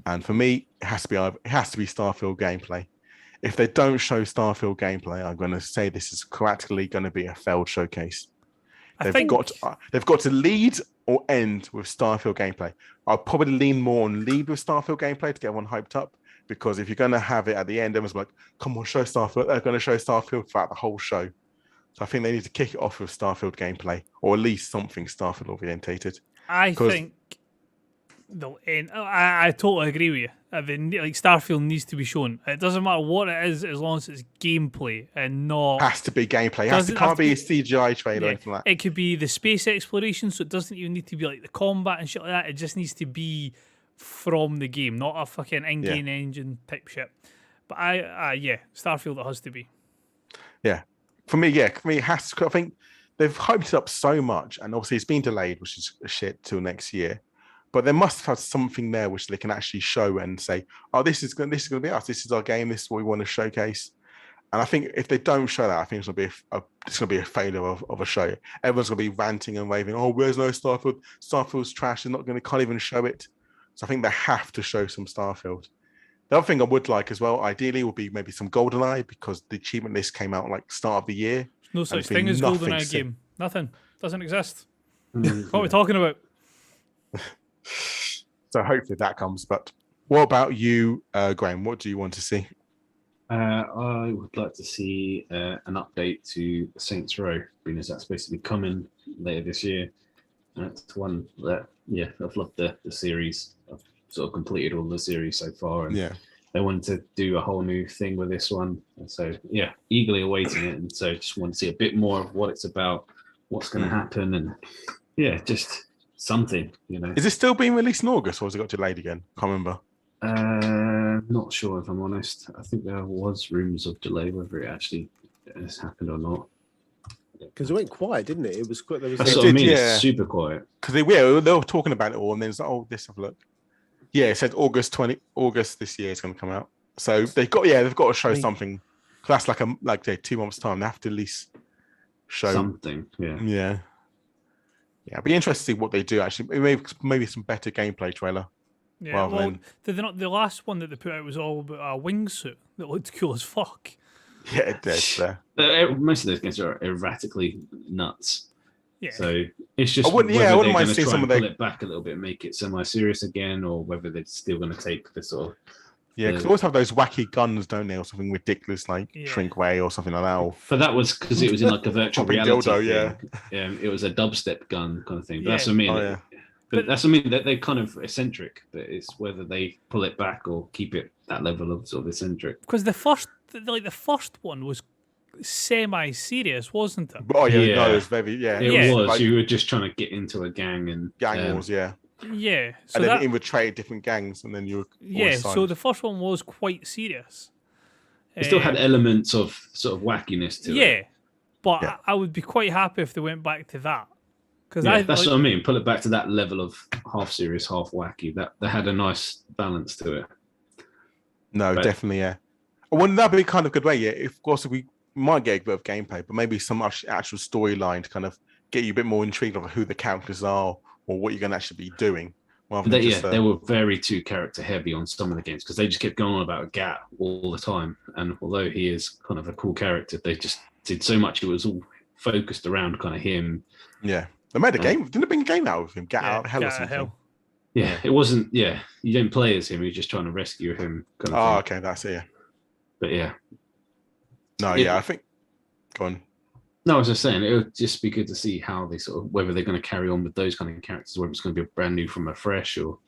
And for me, it has to be Starfield gameplay. If they don't show Starfield gameplay, I'm going to say this is practically going to be a failed showcase. They've got to lead or end with Starfield gameplay. I'll probably lean more on lead with Starfield gameplay to get everyone hyped up, because if you're going to have it at the end, everyone's like, come on, show Starfield. They're going to show Starfield throughout the whole show. So I think they need to kick it off with Starfield gameplay, or at least something Starfield orientated. I think they'll end. I totally agree with you. Like, Starfield needs to be shown. It doesn't matter what it is, as long as it's gameplay and not. Has to be gameplay. It can't be a CGI trailer or anything like that. It could be the space exploration, so it doesn't even need to be like the combat and shit like that. It just needs to be from the game, not a fucking in-game engine type shit. But Starfield it has to be. Yeah. For me, it has to. I think they've hyped it up so much, and obviously it's been delayed, which is shit, till next year. But they must have something there which they can actually show and say, "Oh, this is going to be us. This is our game. This is what we want to showcase." And I think if they don't show that, I think it's going to be a failure of a show. Everyone's going to be ranting and raving, "Oh, where's no Starfield? Starfield's trash. They're can't even show it." So I think they have to show some Starfield. The other thing I would like as well, ideally, would be maybe some GoldenEye, because the achievement list came out like start of the year. No such thing as GoldenEye game. Nothing. Doesn't exist. What are we talking about? So hopefully that comes. But what about you, Graham? What do you want to see? I would like to see an update to Saints Row, being as that's supposed to be coming later this year. It's one that, I've loved the series. I've sort of completed all the series so far, and they wanted to do a whole new thing with this one. And so, eagerly awaiting it. And so just want to see a bit more of what it's about, what's going to happen, and just something, Is it still being released in August, or has it got delayed again? Can't remember. Not sure, if I'm honest. I think there was rumors of delay, whether it actually has happened or not. Because it went quiet, didn't it? It was quick. That's what I mean. It's super quiet. Because they were talking about it all, and then it's like, oh, let's have a look. Yeah, it said August this year is going to come out. So they've got to show something. That's like 2 months' time. They have to at least show something. Yeah. It'd be interesting to see what they do. Actually, maybe some better gameplay trailer. Yeah, well, the last one that they put out was all about a wingsuit that looked cool as fuck. Yeah, it did. Most of those games are erratically nuts. Yeah. So it's just I wouldn't mind seeing some of pull it back a little bit, make it semi-serious again, or whether they're still going to take the sort of. Yeah, because they always have those wacky guns, don't they, or something ridiculous like Shrink Ray or something like that. But that was because it was in like a virtual reality dildo, thing. It was a dubstep gun kind of thing. But that's what I mean. Oh, yeah. But that's, I mean, that they're kind of eccentric. But it's whether they pull it back or keep it that level of sort of eccentric. Because the first one was semi-serious, wasn't it? Oh yeah, no, it was very It was. Like, you were just trying to get into a gang and gang wars, yeah. Yeah. So and then infiltrate different gangs, and then you were so the first one was quite serious. It still had elements of sort of wackiness to it. Yeah, but I would be quite happy if they went back to that. Because that's what I mean. Pull it back to that level of half serious, half wacky. That had a nice balance to it. No, definitely, yeah. Wouldn't that be kind of good way? Yeah, of course, we might get a bit of gameplay, but maybe some actual storyline to kind of get you a bit more intrigued of who the characters are or what you're going to actually be doing. They were very too character heavy on some of the games because they just kept going on about Gat all the time. And although he is kind of a cool character, they just did so much. It was all focused around kind of him. Yeah, they made a game. Didn't it bring a game out with him? Get out of hell or something. Hell. Yeah, it wasn't. Yeah, you don't play as him. You're just trying to rescue him. Kind of okay, that's it. Yeah. But yeah. No, I think. Go on. No, I was just saying, it would just be good to see how they sort of, whether they're going to carry on with those kind of characters, whether it's going to be brand new from afresh or,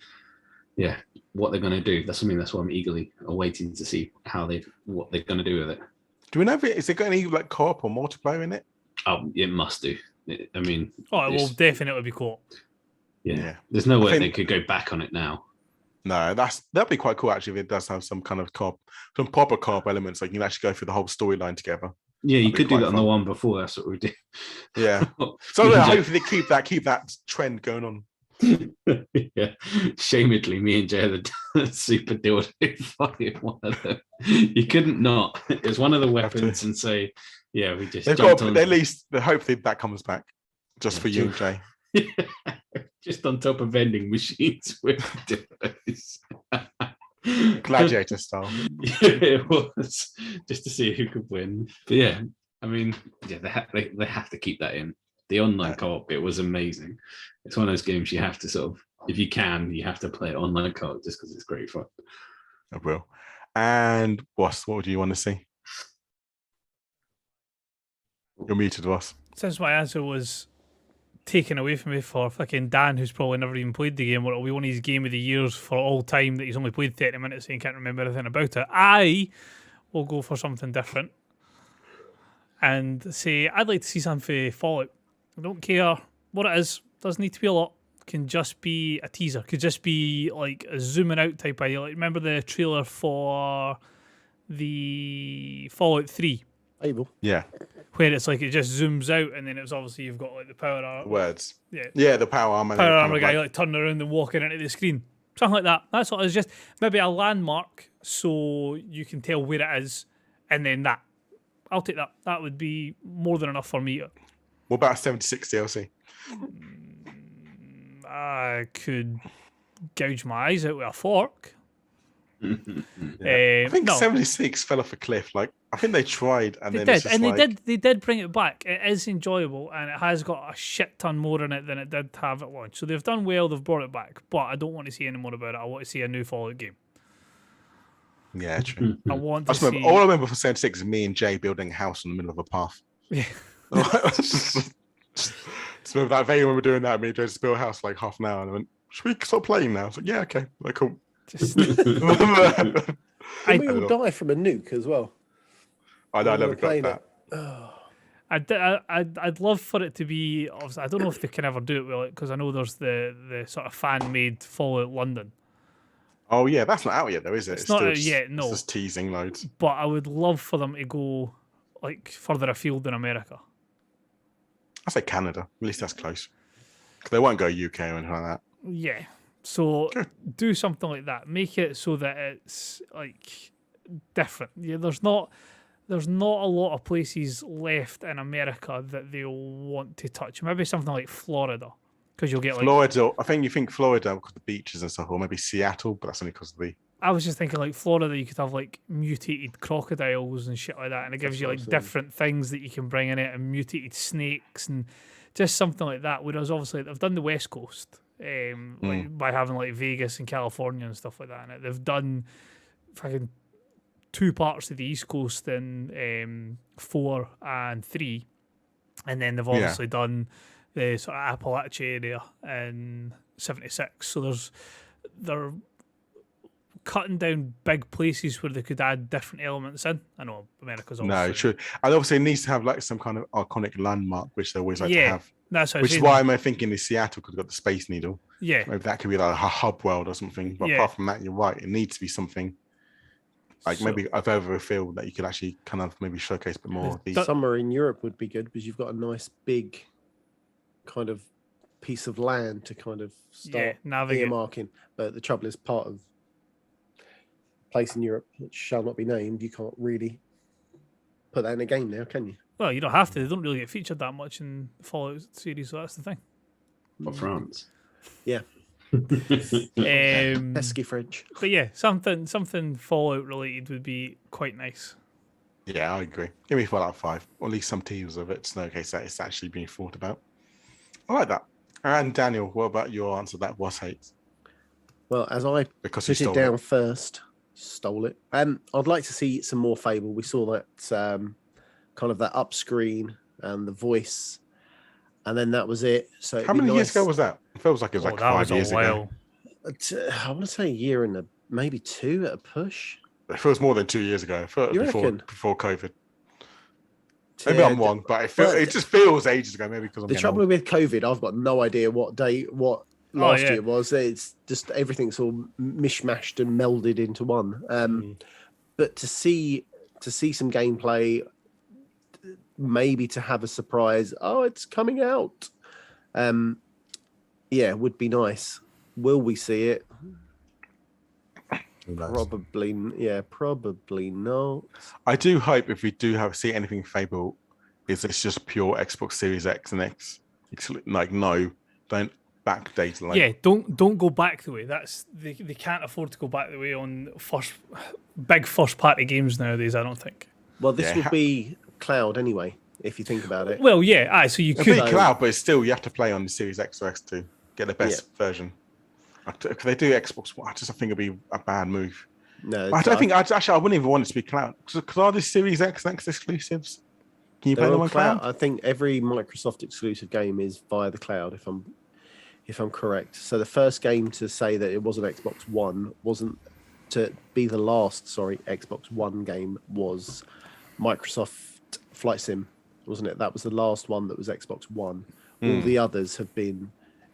what they're going to do. That's something that's why I'm eagerly awaiting to see what they're going to do with it. Do we know is it got any like co-op or multiplayer in it? Oh, it must do. It will definitely be co-op. Yeah. There's no way they could go back on it now. No, that'd be quite cool actually if it does have some kind of co-op, some proper co-op elements. Like you can actually go through the whole storyline together. Yeah, you could do that on the one before. That's what we did. Yeah. So hopefully they keep that trend going on. Yeah. Shamedly, me and Jay are the super dildo fucking one of them. You couldn't not. It's one of the weapons and say, we just they've got at least hopefully that comes back just for you and Jay. Just on top of vending machines with dildos. Gladiator style. Yeah, it was just to see who could win. But yeah, I mean, they have to keep that in. The online co-op bit was amazing. It's one of those games you have to sort of, if you can, you have to play it online co-op just because it's great fun. I will. And what do you want to see? You're muted, Ross. Since my answer was taken away from me for fucking Dan, who's probably never even played the game, or it'll be one of his game of the years for all time that he's only played 30 minutes and he can't remember anything about it, I will go for something different and say I'd like to see something Fallout. I don't care what it is, doesn't need to be a lot, can just be a teaser, could just be like a zooming out type idea. Like remember the trailer for the Fallout 3? Able. Yeah. Where it's like it just zooms out and then it's obviously you've got like the power armor. Words. Yeah, the power armor. Power armor guy like turning around and walking into the screen. Something like that. That's what it's just maybe a landmark so you can tell where it is and then that. I'll take that. That would be more than enough for me. What about 76 DLC? I could gouge my eyes out with a fork. I think 76 fell off a cliff. Like I think they tried, and they did bring it back. It is enjoyable, and it has got a shit ton more in it than it did have at launch. So they've done well. They've brought it back, but I don't want to see any more about it. I want to see a new Fallout game. Yeah, true. I want to see. All I remember for 76 is me and Jay building a house in the middle of a path. Yeah. So that vague when we were doing that, me and Jay just built a house for like half an hour, and I went, "Should we stop playing now?" I was like, "Yeah, okay, like cool." Just... we all die from a nuke as well. I never got that. I'd love for it to be. Obviously, I don't know if they can ever do it well because I know there's the sort of fan-made Fallout London. Oh yeah, that's not out yet though, is it? It's not out yet. No, it's just teasing loads. But I would love for them to go like further afield than America. I say Canada. At least that's close. They won't go UK or anything like that. Yeah. So do something like that. Make it so that it's like different. Yeah, there's not a lot of places left in America that they'll want to touch. Maybe something like Florida, because you'll get like Florida. I think you think Florida because of the beaches and stuff, or maybe Seattle, but that's only because of the. I was just thinking like Florida, you could have like mutated crocodiles and shit like that, and it gives you like different things that you can bring in it, and mutated snakes and just something like that. Whereas obviously they've done the West Coast. Like by having like Vegas and California and stuff like that in it. They've done fucking 2 parts of the East Coast in 4 and 3, and then they've obviously done the sort of Appalachia area in 76. So they're cutting down big places where they could add different elements in. I know America's obviously... No, true. And obviously it needs to have like some kind of iconic landmark, which they always like to have. That's what which is why I'm thinking is Seattle could have got the Space Needle. Yeah. Maybe that could be like a hub world or something. But apart from that, you're right. It needs to be something like maybe over a field that you could actually kind of maybe showcase a bit more. Somewhere in Europe would be good because you've got a nice big kind of piece of land to kind of start earmarking. But the trouble is part of place in Europe which shall not be named. You can't really put that in a game now, can you? Well, you don't have to. They don't really get featured that much in the Fallout series, so that's the thing. But France. Yeah. Pesky French. But yeah, something Fallout related would be quite nice. Yeah, I agree. Give me Fallout 5, or at least some teams of it. So in case that it's actually being thought about. I like that. And Daniel, what about your answer? That was hate. Well, as I put it down first, stole it. I'd like to see some more Fable. We saw that kind of that up screen and the voice, and then that was it. So how many years ago was that? It feels like it was like 5 years ago. I want to say a year and maybe 2 at a push. It feels more than 2 years ago. Before COVID. Maybe I'm wrong, but it just feels ages ago. Maybe because the trouble with COVID, I've got no idea what last year was. It's just everything's all mishmashed and melded into one. But to see some gameplay, maybe to have a surprise. Oh, it's coming out. Would be nice. Will we see it? Probably not. I do hope if we do see anything Fable, it's just pure Xbox Series X and X. Like don't backdate. Like don't go back the way. That's they can't afford to go back the way on big first party games nowadays. I don't think. Well, this would be cloud anyway, if you think about it. Well, yeah, so you could be cloud, but it's still you have to play on the Series X or X to get the best version. If they do Xbox One, I think it'd be a bad move. No, I don't think. I wouldn't even want it to be cloud. Because are the Series X and X exclusives? Can you play them on cloud? I think every Microsoft exclusive game is via the cloud. If I'm correct. So the first game to say that it was an Xbox One wasn't to be the last. Xbox One game was Microsoft Flight Sim, wasn't it? That was the last one that was Xbox One. All the others have been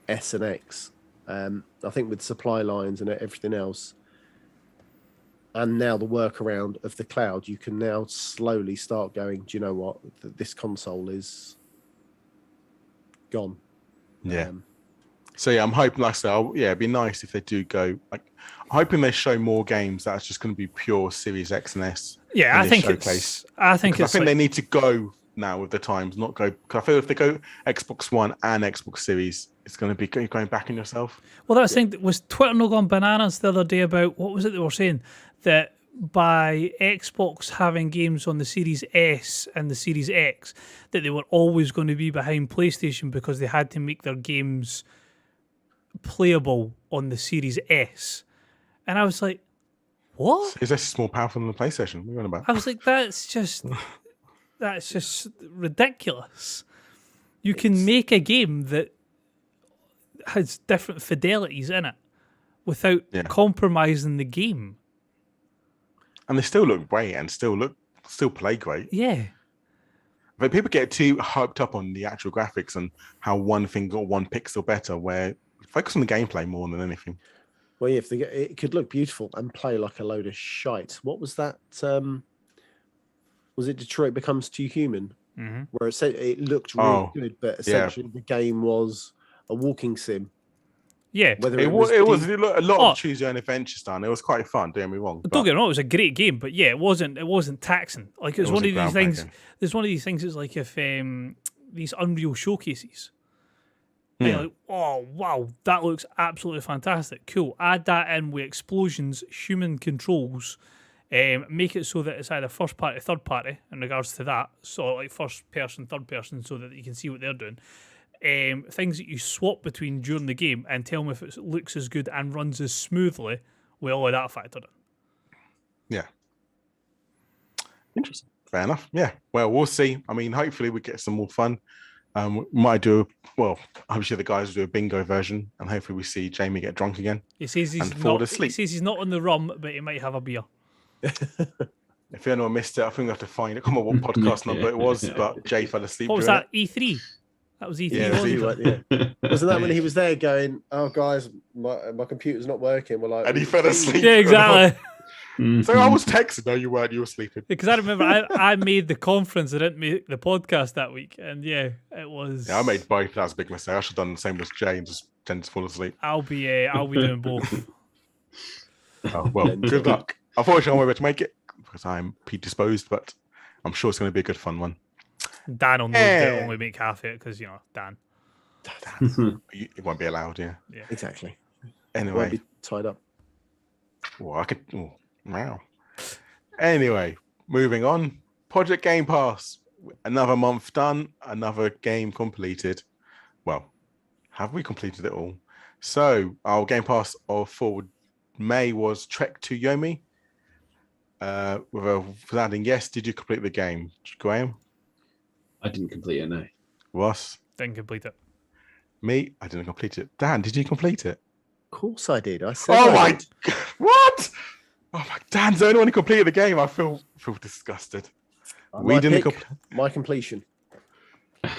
S and X. I think with supply lines and everything else, and now the workaround of the cloud, you can now slowly start going, do you know what? This console is gone. Yeah. So I'm hoping, like I said, it'd be nice if they do go. Like, I'm hoping they show more games that's just going to be pure Series X and S. Yeah, I think they need to go now with the times, not go. Because I feel if they go Xbox One and Xbox Series, it's going to be going back on yourself. Well, that's the thing. Was Twitter not gone bananas the other day about what was it they were saying that by Xbox having games on the Series S and the Series X, that they were always going to be behind PlayStation because they had to make their games playable on the Series S. And I was like, what? Is this more powerful than the PlayStation? What are you on about? I was like, that's just ridiculous. You can make a game that has different fidelities in it without compromising the game. And they still look great and still play great. Yeah. But people get too hyped up on the actual graphics and how one thing got 1 pixel better, where focus on the gameplay more than anything. Well, yeah, it could look beautiful and play like a load of shite. What was that? Was it Detroit Becomes Too Human? Mm-hmm. Where it looked really good, but essentially the game was a walking sim. Yeah, it was a lot of choose your own adventure style. It was quite fun. Don't get me wrong. Don't get me wrong. It was a great game, but it wasn't taxing. Like it was one of these things. There's one of these things. It's like if these Unreal showcases. You're like, oh wow, that looks absolutely fantastic. Cool. Add that in with explosions, human controls. Make it so that it's either first party, third party in regards to that. So like first person, third person, so that you can see what they're doing. Things that you swap between during the game, and tell me if it looks as good and runs as smoothly with all of that factored in. Yeah. Interesting. Fair enough. Yeah. Well, we'll see. I mean, hopefully we get some more fun. Might do, well, obviously the guys will do a bingo version, and hopefully we see Jamie get drunk again. He says and fall asleep. He says he's not on the rum, but he might have a beer. If anyone missed it, I think we have to find it. I can't remember what podcast number it was, but Jay fell asleep. What was that? E3? That was E3. Yeah, Wasn't that when he was there going, "Oh, guys, my computer's not working"? We're like, and he fell asleep. Yeah, exactly. So I was texting. No, you weren't. You were sleeping. Because I remember I made the conference. I didn't make the podcast that week, and yeah, it was. Yeah, I made both. That was a big mistake. I should have done the same as Jay and just tend to fall asleep. I'll be doing both. Oh, well, good luck. Unfortunately, I won't be able to make it because I'm predisposed, but I'm sure it's going to be a good fun one. Dan will know to only make half it because Dan. It won't be allowed. Yeah. Exactly. Anyway, won't be tied up. Well, I could. Oh, wow. Anyway, moving on. Project Game Pass. Another month done. Another game completed. Well, have we completed it all? So our Game Pass for May was Trek to Yomi. With a resounding yes. Did you complete the game, Graham? I didn't complete it. No. Ross? Didn't complete it. Me? I didn't complete it. Dan, did you complete it? Of course I did. I said. Oh my! What? Oh my! Dan's the only one who completed the game. I feel disgusted. My completion.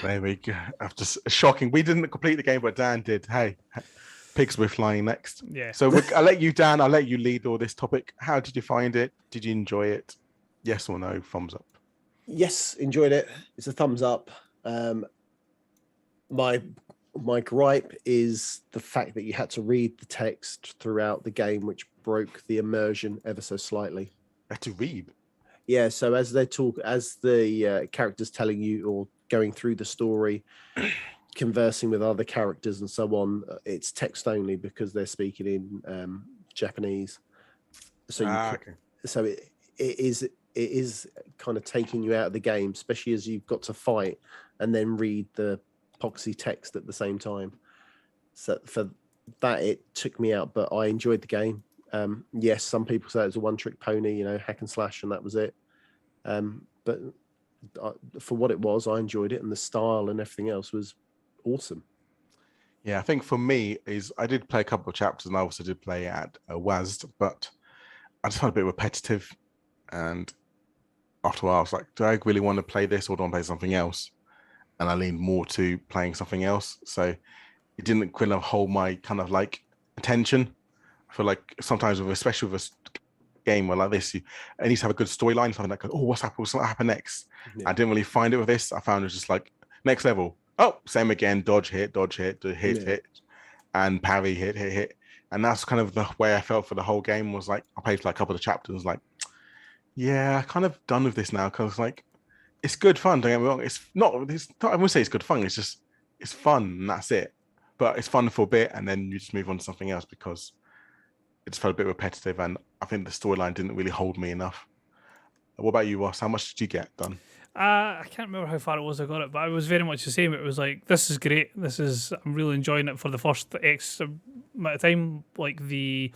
There we go. After shocking, we didn't complete the game, but Dan did. Hey, pigs were flying next. Yeah. So I'll let you, Dan. I'll let you lead all this topic. How did you find it? Did you enjoy it? Yes or no? Thumbs up. Yes, enjoyed it. It's a thumbs up. My gripe is the fact that you had to read the text throughout the game, which broke the immersion ever so slightly. I had to read. Yeah, so as the characters telling you or going through the story, conversing with other characters and so on, it's text only because they're speaking in Japanese. So it is kind of taking you out of the game, especially as you've got to fight and then read the poxy text at the same time. So for that, it took me out, but I enjoyed the game. Yes, some people say it was a one-trick pony, hack and slash, and that was it. But for what it was, I enjoyed it, and the style and everything else was awesome. Yeah, I think for me I did play a couple of chapters, and I also did play at WASD, but I just found it a bit repetitive. And after a while, I was like, do I really want to play this, or do I want to play something else? And I leaned more to playing something else. So it didn't kind of hold my kind of like attention. I feel like sometimes, especially with a game like this, it needs to have a good storyline, something like, oh, what's happened next? Yeah. I didn't really find it with this. I found it was just like, next level. Oh, same again, dodge, hit, hit, and parry, hit. And that's kind of the way I felt for the whole game. Was like, I played for like a couple of chapters, like, yeah, kind of done with this now, because like, it's good fun, don't get me wrong. It's not, I wouldn't say it's good fun, it's fun, and that's it. But it's fun for a bit, and then you just move on to something else because it just felt a bit repetitive, and I think the storyline didn't really hold me enough. What about you, Ross? How much did you get done? I can't remember how far it was I got it, but I was very much the same. It was like, this is great. I'm really enjoying it for the first X amount of time. Like the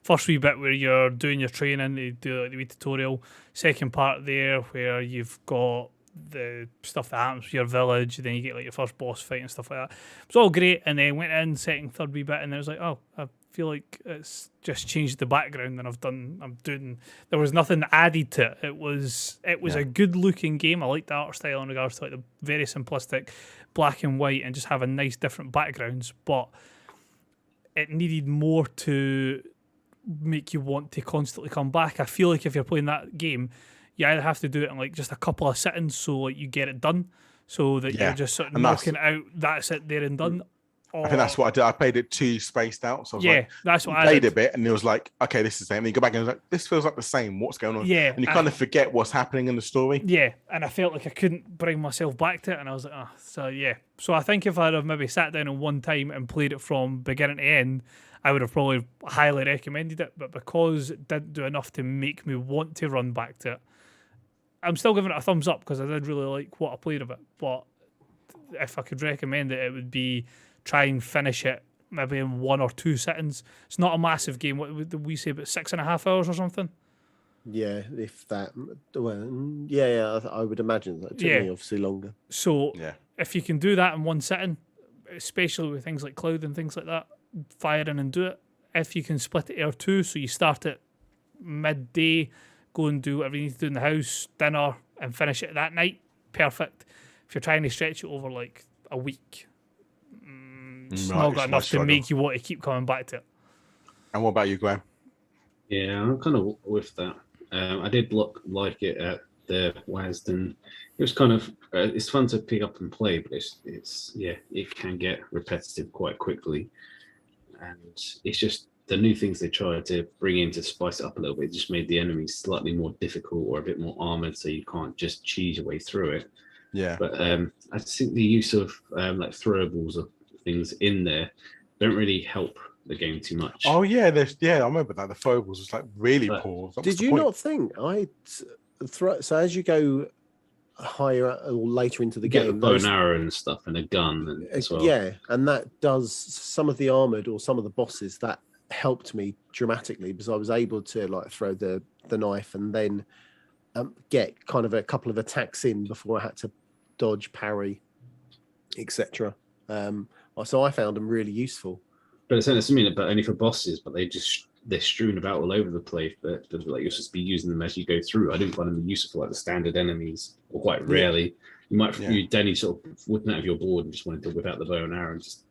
first wee bit where you're doing your training, you do like the wee tutorial. Second part there where you've got the stuff that happens with your village, then you get like your first boss fight and stuff like that. It was all great, and then went in second, third wee bit, and then it was like, oh, I feel like it's just changed the background, and I'm doing. There was nothing added to it. It was a good looking game. I liked the art style in regards to like the very simplistic black and white and just having nice different backgrounds, but it needed more to make you want to constantly come back. I feel like if you're playing that game, you either have to do it in like just a couple of sittings so like you get it done, so that you're just sort of knocking out, that's it there and done. I think that's what I did. I played it too spaced out. So I was like, that's what I played a bit, and it was like, okay, this is the same. And you go back and it's like, this feels like the same. What's going on? Yeah. And you kind of forget what's happening in the story. Yeah. And I felt like I couldn't bring myself back to it. And I was like, oh, so yeah. So I think if I'd have maybe sat down in one time and played it from beginning to end, I would have probably highly recommended it. But because it didn't do enough to make me want to run back to it, I'm still giving it a thumbs up because I did really like what I played of it. But if I could recommend it, it would be try and finish it maybe in 1 or 2 sittings. It's not a massive game. What would we say, about 6.5 hours or something? Yeah, if that. Well, yeah, I would imagine that. It took me obviously longer. So if you can do that in one sitting, especially with things like cloud and things like that, fire in and do it. If you can split it or two, so you start at midday, go and do whatever you need to do in the house, dinner, and finish it that night, perfect. If you're trying to stretch it over like a week, it's not got enough to make you want to keep coming back to it. And what about you, Graham? Yeah, I'm kind of with that. I did like it at the Wasden. It was kind of it's fun to pick up and play, but it can get repetitive quite quickly, and it's just the new things they tried to bring in to spice it up a little bit just made the enemies slightly more difficult or a bit more armored, so you can't just cheese your way through it. Yeah, but I think the use of like throwables or things in there don't really help the game too much. Oh yeah, I remember that the throwables was like really poor. Did you not think so as you go higher or later into the game, a bow and arrow and stuff and a gun as well. Yeah, and that does some of the armored or some of the bosses that helped me dramatically because I was able to like throw the knife and then get kind of a couple of attacks in before I had to dodge, parry, etc. So I found them really useful. But it's only for bosses, but they're strewn about all over the place. But like you're supposed to be using them as you go through. I didn't find them useful for like the standard enemies, or quite rarely. You Danny sort of whipping out of your board and just wanted to whip out the bow and arrow and just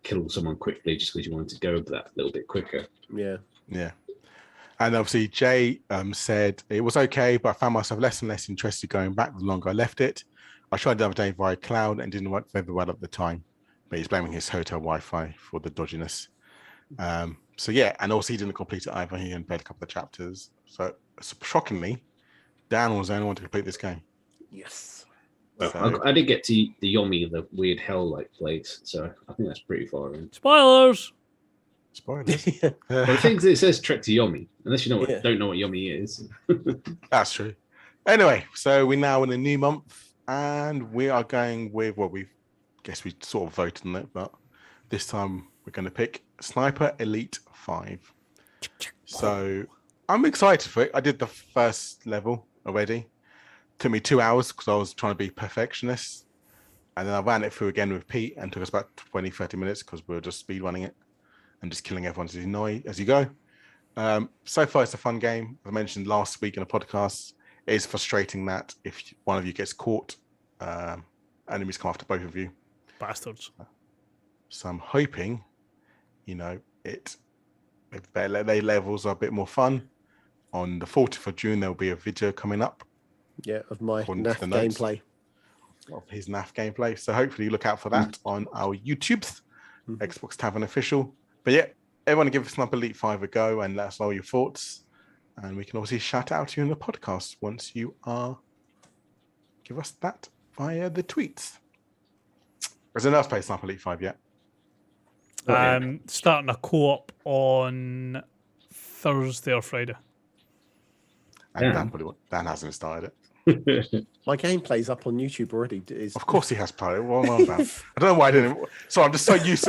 kill someone quickly just because you wanted to go that little bit quicker. Yeah. And obviously Jay said it was okay, but I found myself less and less interested going back the longer I left it. I tried the other day via cloud and didn't work very well at the time. But he's blaming his hotel Wi-Fi for the dodginess. So yeah, and also he didn't complete it either. He only played a couple of chapters. So shockingly, Dan was the only one to complete this game. Yes. Well, so, I did get to the Yomi, the weird hell-like place. So I think that's pretty far in. Spoilers. Well, the thing is, it says Trek to Yomi, unless you don't know what Yomi is. That's true. Anyway, so we're now in a new month, and we are going with what we guess we sort of voted on it, but this time we're going to pick Sniper Elite 5. So I'm excited for it. I did the first level already. Took me 2 hours because I was trying to be perfectionist. And then I ran it through again with Pete and took us about 20, 30 minutes because we were just speed running it and just killing everyone as you go. So far, it's a fun game. I mentioned last week in a podcast, it is frustrating that if one of you gets caught, enemies come after both of you. Bastards. So I'm hoping, their levels are a bit more fun. On the 14th of June, there'll be a video coming up. Yeah, of my NAF gameplay. Of his NAF gameplay. So hopefully look out for that on our YouTubes, Xbox Tavern Official. But yeah, everyone give Sniper Elite 5 a go and let us know your thoughts. And we can obviously shout out to you in the podcast once you give us that via the tweets. Has anyone else played Sniper Elite 5 yet? Starting a co-op on Thursday or Friday. And Dan hasn't started it. My gameplay's up on YouTube already. Of course he has played it. What am I about? I don't know why I didn't. So I'm just so used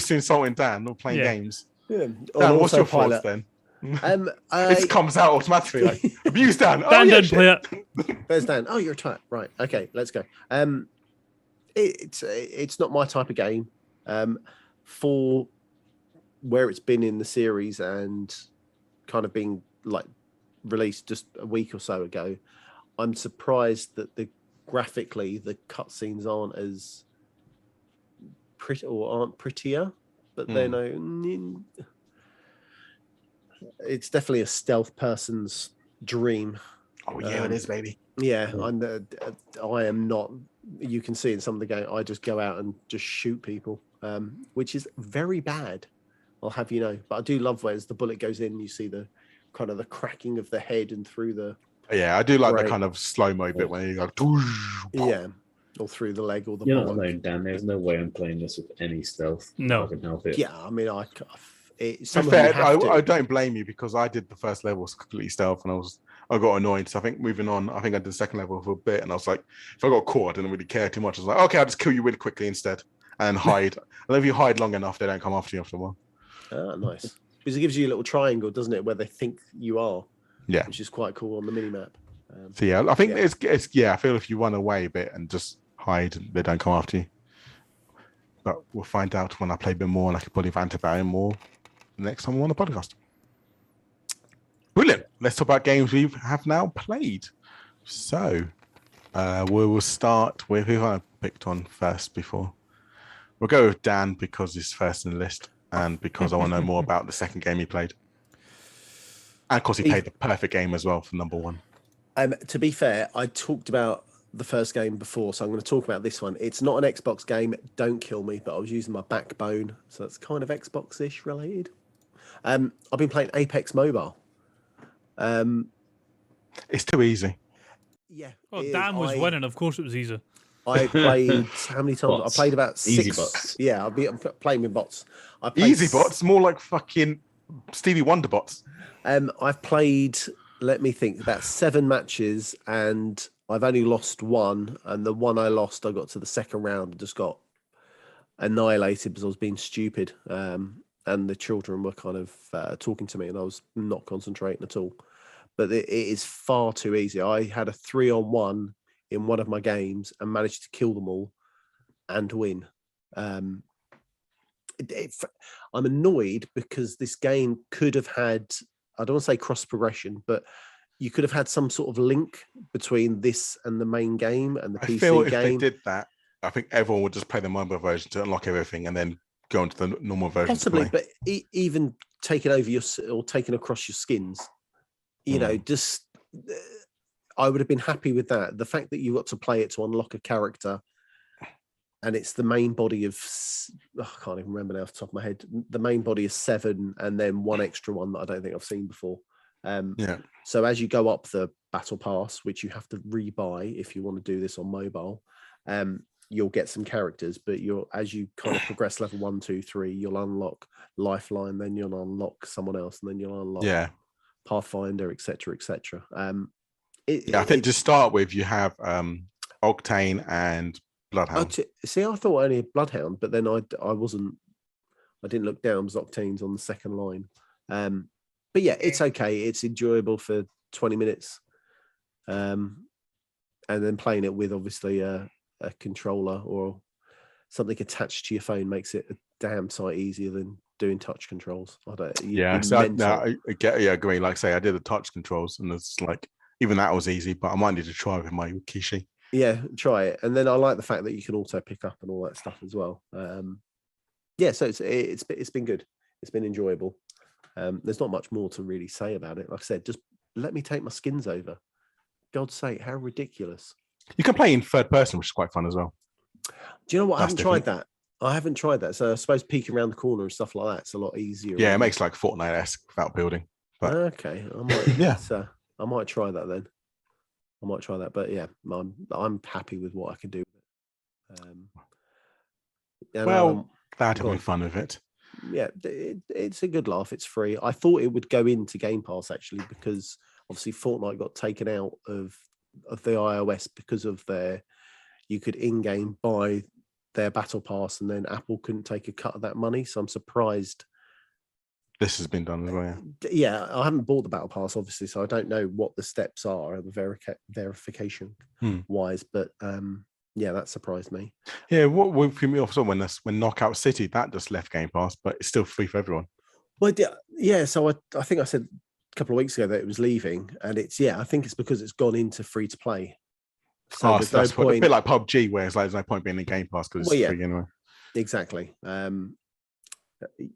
to insulting Dan or playing games. Yeah. Dan, what's your thoughts then? It comes out automatically. Like, abuse Dan. Dan didn't play it. There's Dan. Oh, you're a twat. Right. Okay, let's go. It's not my type of game. For where it's been in the series and kind of being like released just a week or so ago, I'm surprised that graphically the cutscenes aren't as pretty or aren't prettier. But then it's definitely a stealth person's dream. Oh yeah, it is, baby. Yeah, I am not. You can see in some of the game, I just go out and just shoot people, which is very bad. I'll have you know. But I do love where as the bullet goes in, you see the kind of the cracking of the head and through the. Yeah, I do like the kind of slow-mo bit when you go. Yeah, or through the leg or the. You're not alone, Dan. There's no way I'm playing this with any stealth. No, I can help it. Yeah, I mean, I don't blame you because I did the first level completely stealth and I got annoyed. So I think moving on, I think I did the second level for a bit and I was like, if I got caught, I didn't really care too much. I was like, okay, I'll just kill you really quickly instead and hide. And if you hide long enough, they don't come after you after a while. Ah, nice. Because it gives you a little triangle, doesn't it, where they think you are. Yeah, which is quite cool on the mini map. So yeah, I think it's I feel if you run away a bit and just hide, they don't come after you. But we'll find out when I play a bit more, and I can probably rant about it more next time on the podcast. Brilliant. Let's talk about games we have now played. So we will start with who I picked on first before. We'll go with Dan because he's first in the list, and because I want to know more about the second game he played. And of course, he played the perfect game as well for number one. To be fair, I talked about the first game before, so I'm going to talk about this one. It's not an Xbox game, don't kill me, but I was using my backbone, so it's kind of Xbox-ish related. I've been playing Apex Mobile. It's too easy. Yeah. Well, Dan was winning, of course it was easy. I played, how many times? Bots. I played about 6. Easy bots. Yeah, I'm playing with bots. I played Easy bots, more like fucking Stevie Wonder bots. I've played, let me think, about 7 matches, and I've only lost 1. And the one I lost, I got to the second round and just got annihilated because I was being stupid. And the children were kind of talking to me, and I was not concentrating at all. But it is far too easy. I had a 3-on-1 in one of my games and managed to kill them all and win. I'm annoyed because this game could have had, I don't want to say cross progression, but you could have had some sort of link between this and the main game and the PC I feel if game. they did that, I think everyone would just play the mobile version to unlock everything and then go into the normal version. Possibly, but even taking over or taking across your skins, you know, just I would have been happy with that. The fact that you got to play it to unlock a character, and it's the main body of, I can't even remember now off the top of my head. The main body is 7, and then 1 extra one that I don't think I've seen before. So as you go up the battle pass, which you have to rebuy if you want to do this on mobile, you'll get some characters, but as you kind of progress level 1, 2, 3, you'll unlock Lifeline, then you'll unlock someone else, and then you'll unlock Pathfinder, etc., etc. I think to start with, you have Octane and Bloodhound. See, I thought only Bloodhound, but then I didn't look down because Octane's on the second line. But yeah, it's okay. It's enjoyable for 20 minutes. And then playing it with obviously a controller or something attached to your phone makes it a damn sight easier than doing touch controls. I agree. Like I say, I did the touch controls, and it's like even that was easy, but I might need to try with my Kishi. Yeah, try it. And then I like the fact that you can auto pick up and all that stuff as well. So it's been good. It's been enjoyable. There's not much more to really say about it. Like I said, just let me take my skins over. God's sake, how ridiculous. You can play in third person, which is quite fun as well. Do you know what? I haven't tried that. So I suppose peeking around the corner and stuff like that's a lot easier. Yeah, it makes like Fortnite-esque without building. But... Okay, I might. I might try that then. I might try that, but yeah, I'm happy with what I can do. Glad having fun with it. Yeah, it's a good laugh. It's free. I thought it would go into Game Pass actually, because obviously Fortnite got taken out of the iOS because of you could in-game buy their battle pass, and then Apple couldn't take a cut of that money. So I'm surprised this has been done as well. Yeah, I haven't bought the battle pass obviously, so I don't know what the steps are the verification wise, but yeah, that surprised me. Yeah, what threw me off when Knockout City that just left Game Pass, but it's still free for everyone. Well, yeah. So I think I said a couple of weeks ago that it was leaving, and I think it's because it's gone into free to play. So that's a bit like PUBG, where it's like there's no point being in Game Pass because it's free anyway. Exactly.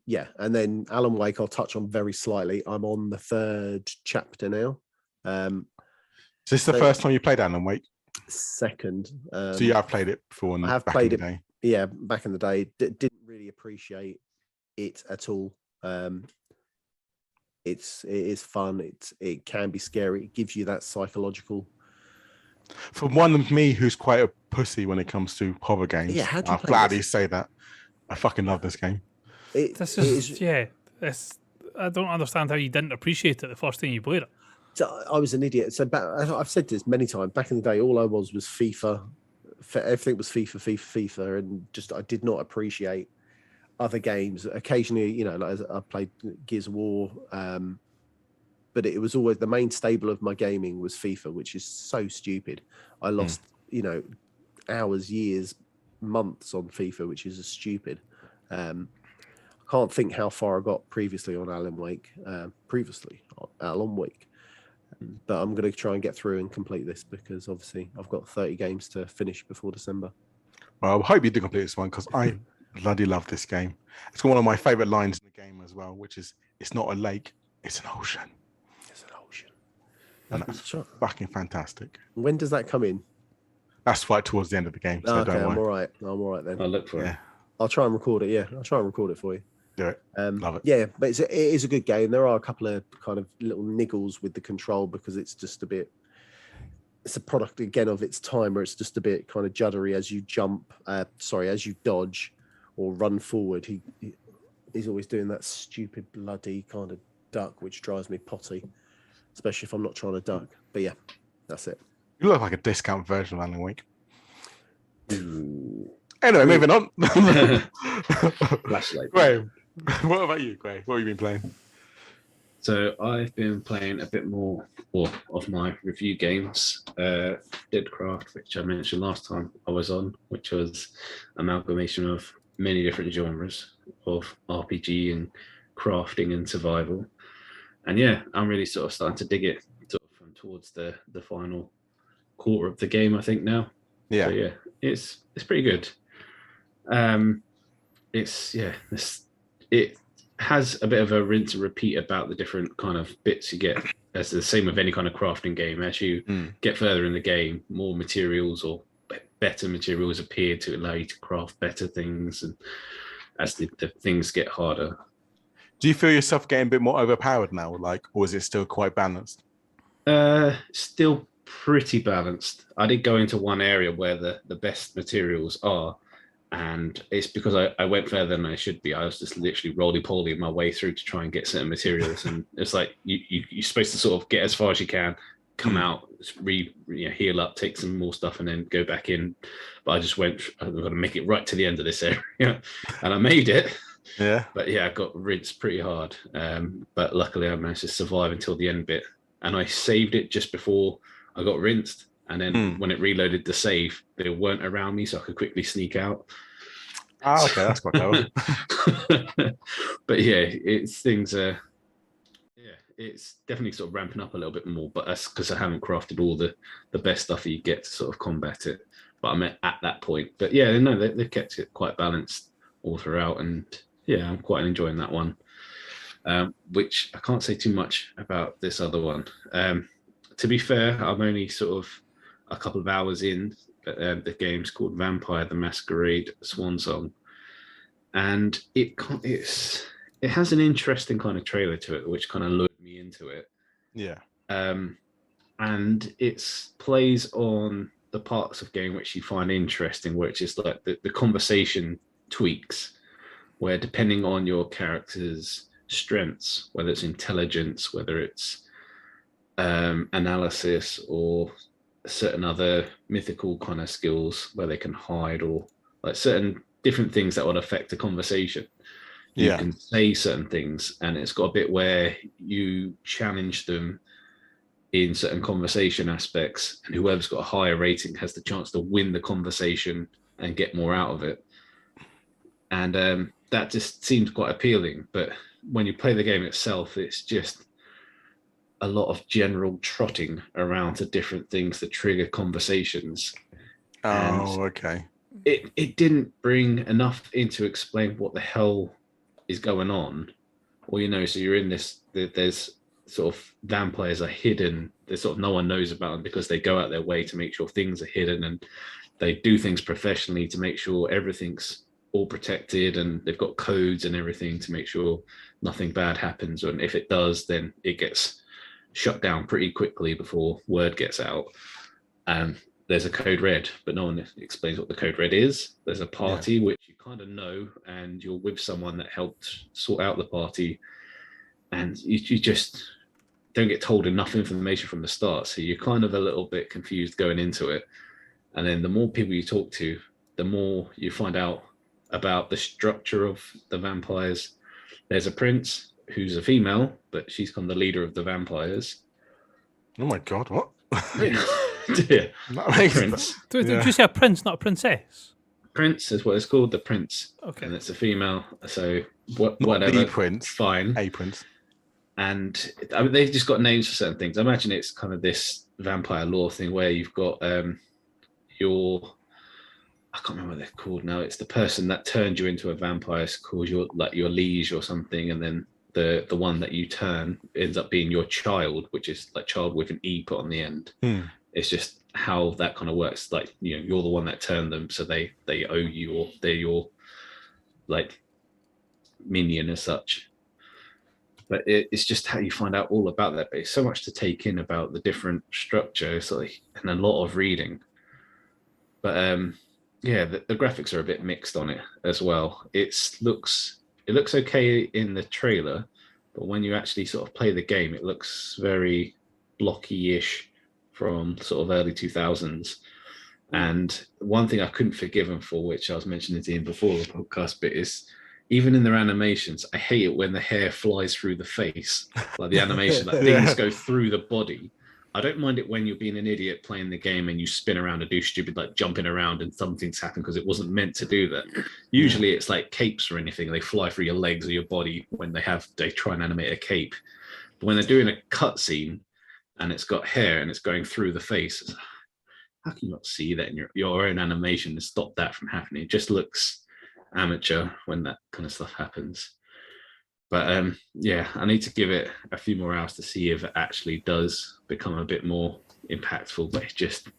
Yeah, and then Alan Wake I'll touch on very slightly. I'm on the 3rd chapter now. Is this the first time you played Alan Wake? Second. So you have played it before? I have played it. Day. Yeah, back in the day. Didn't really appreciate it at all. It is fun. It can be scary. It gives you that psychological. For one of me who's quite a pussy when it comes to horror games, I'm glad you say that. I fucking love this game. I don't understand how you didn't appreciate it the first time you played it. I was an idiot. So I've said this many times. Back in the day, all I was FIFA. Everything was FIFA, and just I did not appreciate other games. Occasionally, like I played Gears of War, but it was always the main stable of my gaming was FIFA, which is so stupid. I lost, hours, years, months on FIFA, which is stupid. I can't think how far I got previously on Alan Wake. But I'm going to try and get through and complete this because obviously I've got 30 games to finish before December. Well, I hope you do complete this one because I bloody love this game. It's one of my favorite lines in the game as well, which is, "It's not a lake, it's an ocean." It's an ocean. And that's fucking fantastic. When does that come in? That's right towards the end of the game. So okay, don't I'm worry. all right then. I'll look for it. I'll try and record it. Yeah, I'll try and record it for you. Do it. Love it. Yeah, but it is a good game. There are a couple of kind of little niggles with the control because it's just a bit. It's a product again of its time where it's just a bit kind of juddery as you jump. As you dodge or run forward. He's always doing that stupid bloody kind of duck, which drives me potty, especially if I'm not trying to duck. But yeah, that's it. You look like a discount version of Alan Wake. Ooh. Anyway, moving on. Flashlight. Graham, what about you, Gray? What have you been playing? So I've been playing a bit more of my review games. Deadcraft, which I mentioned last time I was on, which was amalgamation of many different genres of RPG and crafting and survival. And yeah, I'm really sort of starting to dig it sort of from towards the final quarter of the game, I think now. Yeah. So yeah, it's pretty good. It has a bit of a rinse and repeat about the different kind of bits you get. That's the same with any kind of crafting game. As you get further in the game, more materials or better materials appear to allow you to craft better things, and as the things get harder. Do you feel yourself getting a bit more overpowered now, or is it still quite balanced? Still pretty balanced. I did go into one area where the best materials are, and it's because I went further than I should be. I was just literally roly-poly my way through to try and get certain materials, and it's like you're supposed to sort of get as far as you can, come out, heal up, take some more stuff, and then go back in. But I just went, I'm going to make it right to the end of this area, and I made it. Yeah. But yeah, I got rinsed pretty hard. But luckily, I managed to survive until the end bit, and I saved it just before I got rinsed. And then when it reloaded the save, they weren't around me, so I could quickly sneak out. Oh, okay, that's quite clever. But yeah, it's definitely sort of ramping up a little bit more. But that's because I haven't crafted all the best stuff you get to sort of combat it. But I'm at that point. But yeah, no, they've kept it quite balanced all throughout, and yeah, I'm quite enjoying that one. Which I can't say too much about this other one. To be fair, I'm only sort of a couple of hours in. The game's called Vampire: The Masquerade Swan Song, and it has an interesting kind of trailer to it, which kind of lured me into it. Yeah. And it plays on the parts of game which you find interesting, which is like the conversation tweaks, where depending on your character's strengths, whether it's intelligence, whether it's analysis, or certain other mythical kind of skills where they can hide, or like certain different things that would affect the conversation. You can say certain things, and it's got a bit where you challenge them in certain conversation aspects, and whoever's got a higher rating has the chance to win the conversation and get more out of it. And that just seems quite appealing. But when you play the game itself, it's just a lot of general trotting around to different things that trigger conversations. Oh, okay. It didn't bring enough in to explain what the hell is going on. Or, so you're in this, there's sort of vampires are hidden. There's sort of no one knows about them because they go out their way to make sure things are hidden, and they do things professionally to make sure everything's all protected, and they've got codes and everything to make sure nothing bad happens. And if it does, then it gets shut down pretty quickly before word gets out. There's a code red, but no one explains what the code red is. There's a party which you kind of know, and you're with someone that helped sort out the party, and you just don't get told enough information from the start, so you're kind of a little bit confused going into it. And then the more people you talk to, the more you find out about the structure of the vampires. There's a prince, who's a female, but she's kind of the leader of the vampires. Oh my god, what? Yeah. Prince. Did you say a prince, not a princess? Prince is what it's called, the prince. Okay. And it's a female, so Not whatever. the prince. Fine. A prince. And I mean, they've just got names for certain things. I imagine it's kind of this vampire lore thing where you've got I can't remember what they're called now. It's the person that turned you into a vampire calls your liege or something, and then the one that you turn ends up being your child, which is like child with an E put on the end. It's just how that kind of works. Like, you know, you're the one that turned them, so they owe you, or they're your like minion as such. But it's just how you find out all about that. But it's so much to take in about the different structures, like, and a lot of reading. But yeah, the graphics are a bit mixed on it as well. It looks okay in the trailer, but when you actually sort of play the game, it looks very blocky-ish from sort of early 2000s. And one thing I couldn't forgive them for, which I was mentioning to Ian before the podcast bit, is even in their animations, I hate it when the hair flies through the face, like the animation, like things go through the body. I don't mind it when you're being an idiot playing the game and you spin around and do stupid, like jumping around and something's happened because it wasn't meant to do that. Usually it's like capes or anything. They fly through your legs or your body when they try and animate a cape. But when they're doing a cutscene and it's got hair and it's going through the face, how can you not see that in your own animation and stop that from happening? It just looks amateur when that kind of stuff happens. But yeah, I need to give it a few more hours to see if it actually does become a bit more impactful. But it's just,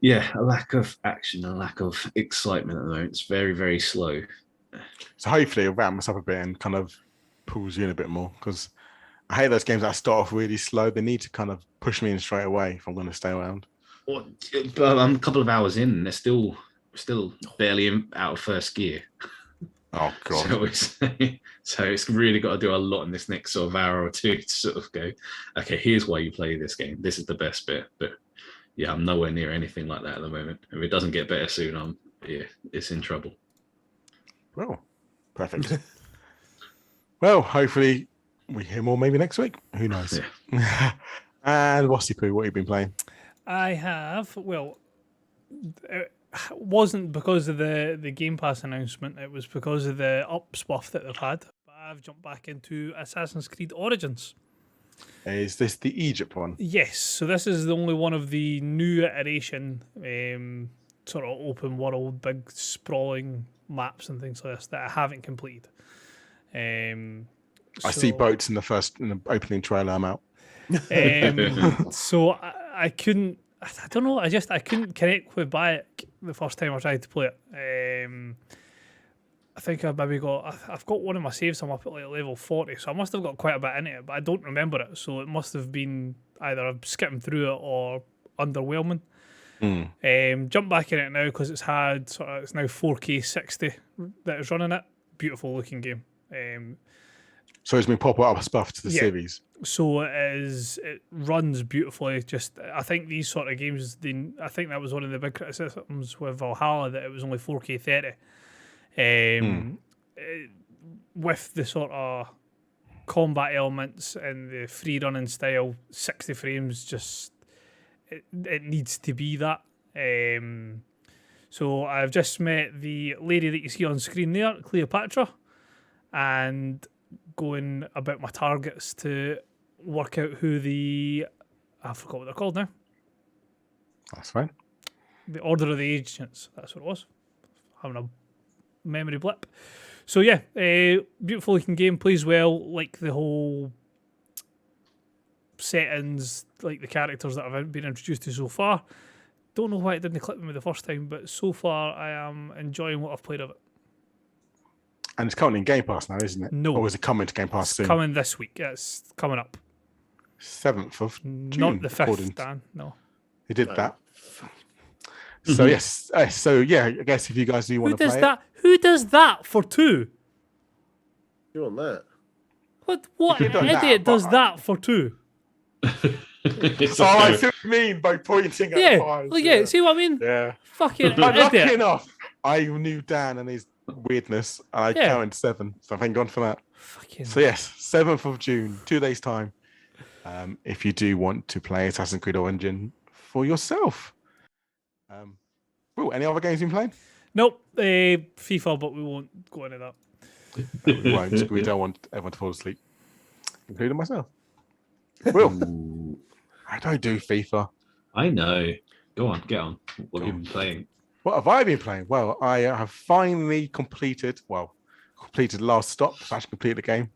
yeah, a lack of action, a lack of excitement at the moment. It's very, very slow. So hopefully it'll ramp us up a bit and kind of pulls you in a bit more, because I hate those games that start off really slow. They need to kind of push me in straight away if I'm going to stay around. Well, but I'm a couple of hours in and they're still barely out of first gear. Oh god! So it's really got to do a lot in this next sort of hour or two to sort of go, okay, here's why you play this game. This is the best bit. But yeah, I'm nowhere near anything like that at the moment. If it doesn't get better soon, it's in trouble. Well, perfect. Well, hopefully we hear more maybe next week. Who knows? Yeah. And Wassy Poo, what have you been playing? I have, well, it wasn't because of the Game Pass announcement, it was because of the upspuff that they've had. But I've jumped back into Assassin's Creed Origins. Is this the Egypt one? Yes, so this is the only one of the new iteration, sort of open world, big sprawling maps and things like this that I haven't completed. I see boats in the opening trailer. I'm out. So I couldn't. I don't know. I couldn't connect with Bayek the first time I tried to play it. I think I've got one of my saves. I'm up at like level 40, so I must have got quite a bit into it, but I don't remember it. So it must have been either skipping through it or underwhelming. Jump back in it now because it's now 4K 60 that is running it. Beautiful looking game. So it's been proper upspuff to the series. So it is. It runs beautifully. Just I think these sort of games. I think that was one of the big criticisms with Valhalla, that it was only 4K 30. With the sort of combat elements and the free running style, 60 frames just it needs to be that. So I've just met the lady that you see on screen there, Cleopatra, and going about my targets to work out who I forgot what they're called now. That's fine. The Order of the Ancients, that's what it was. Having a memory blip. So yeah, beautiful looking game, plays well, like the whole settings, like the characters that I've been introduced to so far. Don't know why it didn't click with me the first time, but so far I am enjoying what I've played of it. And it's currently in Game Pass now, isn't it? No. Or is it coming to Game Pass soon? Coming this week. It's coming up. 7th of June. Not the 5th, Dan. No. They did that. So yes. So yeah, I guess if you guys do want to play it. Who does that for 2? You want that? What idiot does that for 2? So I see what you mean by pointing at five. Yeah, see what I mean? Yeah. Fucking But lucky idiot. enough, I knew Dan and his weirdness, and I counted 7. So thank God for that. So yes, 7th of June, 2 days time. If you do want to play Assassin's Creed Origin for yourself. Any other games you've been playing? Nope, FIFA, but we won't go into that. No, we won't. We don't want everyone to fall asleep, including myself. Will, I don't do FIFA. I know. Go on, get on. What have you been playing? What have I been playing? Well, I have finally completed Last Stop. So I actually completed the game.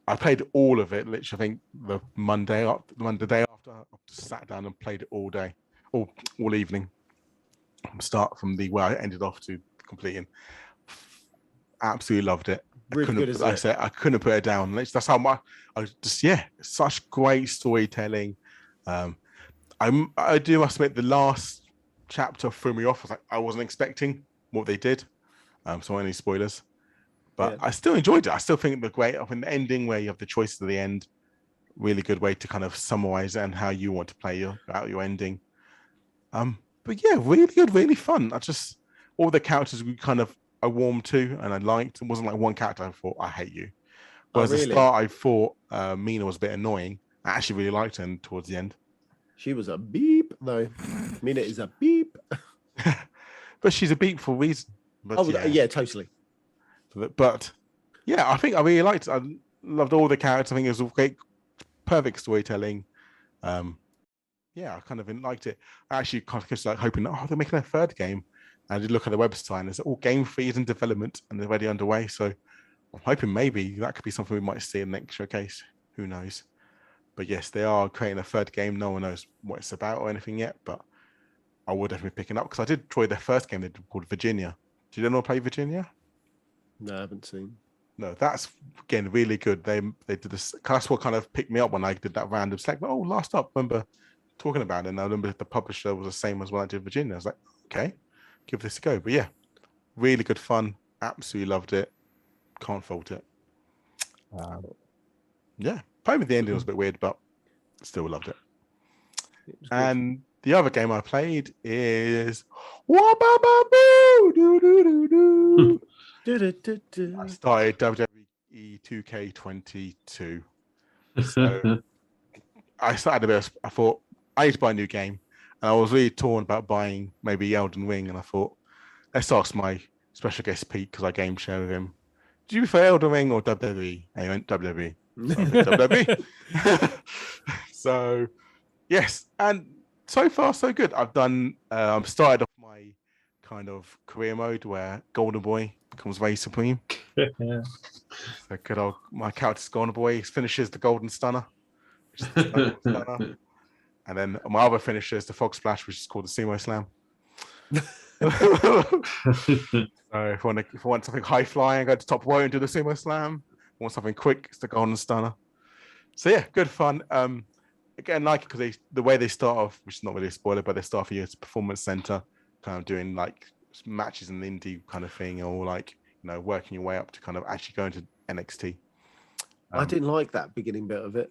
I played all of it. Literally, I think the Monday day after, I just sat down and played it all day, all evening. Start from where I ended off to completing. Absolutely loved it. Really good, isn't it? I couldn't put it down. That's how much. Such great storytelling. I do must admit the last chapter threw me off. I wasn't expecting what they did. So any spoilers, but I still enjoyed it. I still think the ending where you have the choices at the end, really good way to kind of summarize and how you want to play out your ending. But yeah, really good, really fun. All the characters I warmed to and I liked. It wasn't like one character I thought I hate you. Whereas at the start I thought Mina was a bit annoying. I actually really liked her towards the end. She was a beep, though. Mina is a beep. But she's a beep for a reason. But, yeah, totally. But yeah, I think I really liked it. I loved all the characters. I think it was a great, perfect storytelling. I kind of liked it. I actually kind of was hoping, they're making a third game. And I did look at the website and it's all game fees in development and they're already underway. So I'm hoping maybe that could be something we might see in the next showcase. Who knows? But yes, they are creating a third game. No one knows what it's about or anything yet, but I would definitely be picking up because I did enjoy their first game they did called Virginia. Did you ever play Virginia? No, I haven't seen. No, that's again really good. They did this. That's what kind of picked me up when I did that random select. Last up, remember talking about it, and I remember the publisher was the same as when I did Virginia. I was like, okay, give this a go. But yeah, really good fun. Absolutely loved it. Can't fault it. Probably the ending was a bit weird, but still loved it. And the other game I played is I started WWE 2K22. So I started I thought I need to buy a new game. And I was really torn about buying maybe Elden Ring. And I thought, let's ask my special guest Pete because I game share with him. Do you prefer Elden Ring or WWE? And he went WWE. WWE. So yes, and so far so good. I've done started off my kind of career mode where Golden Boy becomes very supreme. So good old my character's Golden Boy finishes the Golden Stunner, which is the stunner. And then my other finisher is the Fog Splash, which is called the Sumo Slam. So if I want something high flying, go to top row and do the Sumo Slam. If I want something quick, it's the Golden Stunner. So yeah, good fun. Again, like because the way they start off, which is not really a spoiler, but they start off as a performance center, kind of doing like matches in the indie kind of thing, or like working your way up to kind of actually going to NXT. I didn't like that beginning bit of it.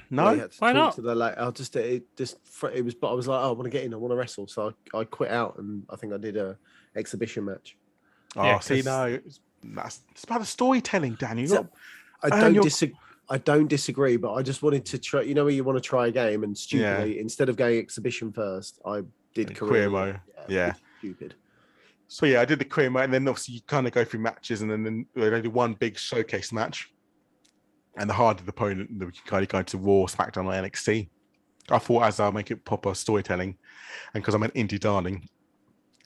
No, why not? It was, but I was like, I want to get in, I want to wrestle, so I quit out, and I think I did a exhibition match. It's about the storytelling, Daniel. I don't disagree, but I just wanted to try. You know, where you want to try a game, and stupidly, instead of going exhibition first, I did career mode. Yeah. Stupid. So yeah, I did the career mode, and then obviously you kind of go through matches, and then they did one big showcase match. And the harder the opponent, we can kind of go into Raw, SmackDown, or NXT. I thought as I'll make it proper storytelling, and because I'm an indie darling,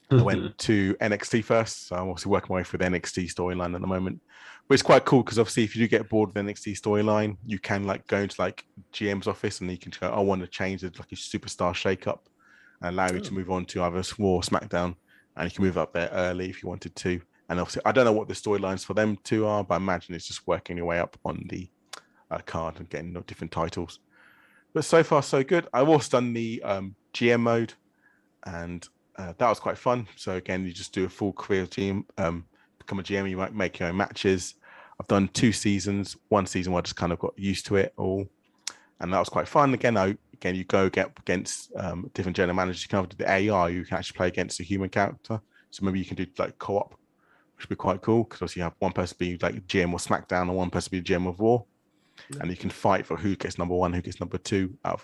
I went to NXT first. So I'm obviously working my way through the NXT storyline at the moment. But it's quite cool because obviously if you do get bored of the NXT storyline, you can like go into like GM's office and you can go, I want to change it like a superstar shakeup and allow you to move on to either Raw or SmackDown. And you can move up there early if you wanted to. And obviously, I don't know what the storylines for them two are, but I imagine it's just working your way up on the card and getting different titles. But so far, so good. I've also done the GM mode, and that was quite fun. So again, you just do a full career GM, become a GM. You might make your own matches. I've done 2 seasons. 1 season where I just kind of got used to it all, and that was quite fun. Again, you go get against different general managers. You can have the AI. You can actually play against a human character. So maybe you can do like co-op which would be quite cool because obviously you have one person be like GM or SmackDown and one person be GM of Raw, and you can fight for who gets number 1, who gets number 2 out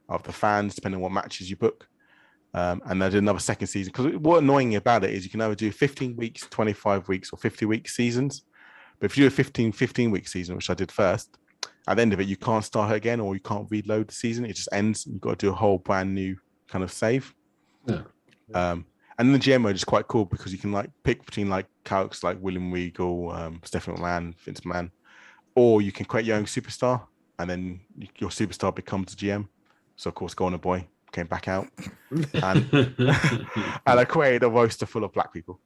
of the fans, depending on what matches you book. And they did another second season because what annoying about it is you can either do 15 weeks, 25 weeks, or 50-week seasons. But if you do a 15-week season, which I did first, at the end of it, you can't start it again or you can't reload the season. It just ends. You've got to do a whole brand new kind of save. Yeah. And then the GM mode is quite cool because you can like pick between like characters like William Regal, Stephanie McMahon, Vince McMahon, or you can create your own superstar and then your superstar becomes the GM. So of course, Golden Boy came back out and, and I created a roster full of black people.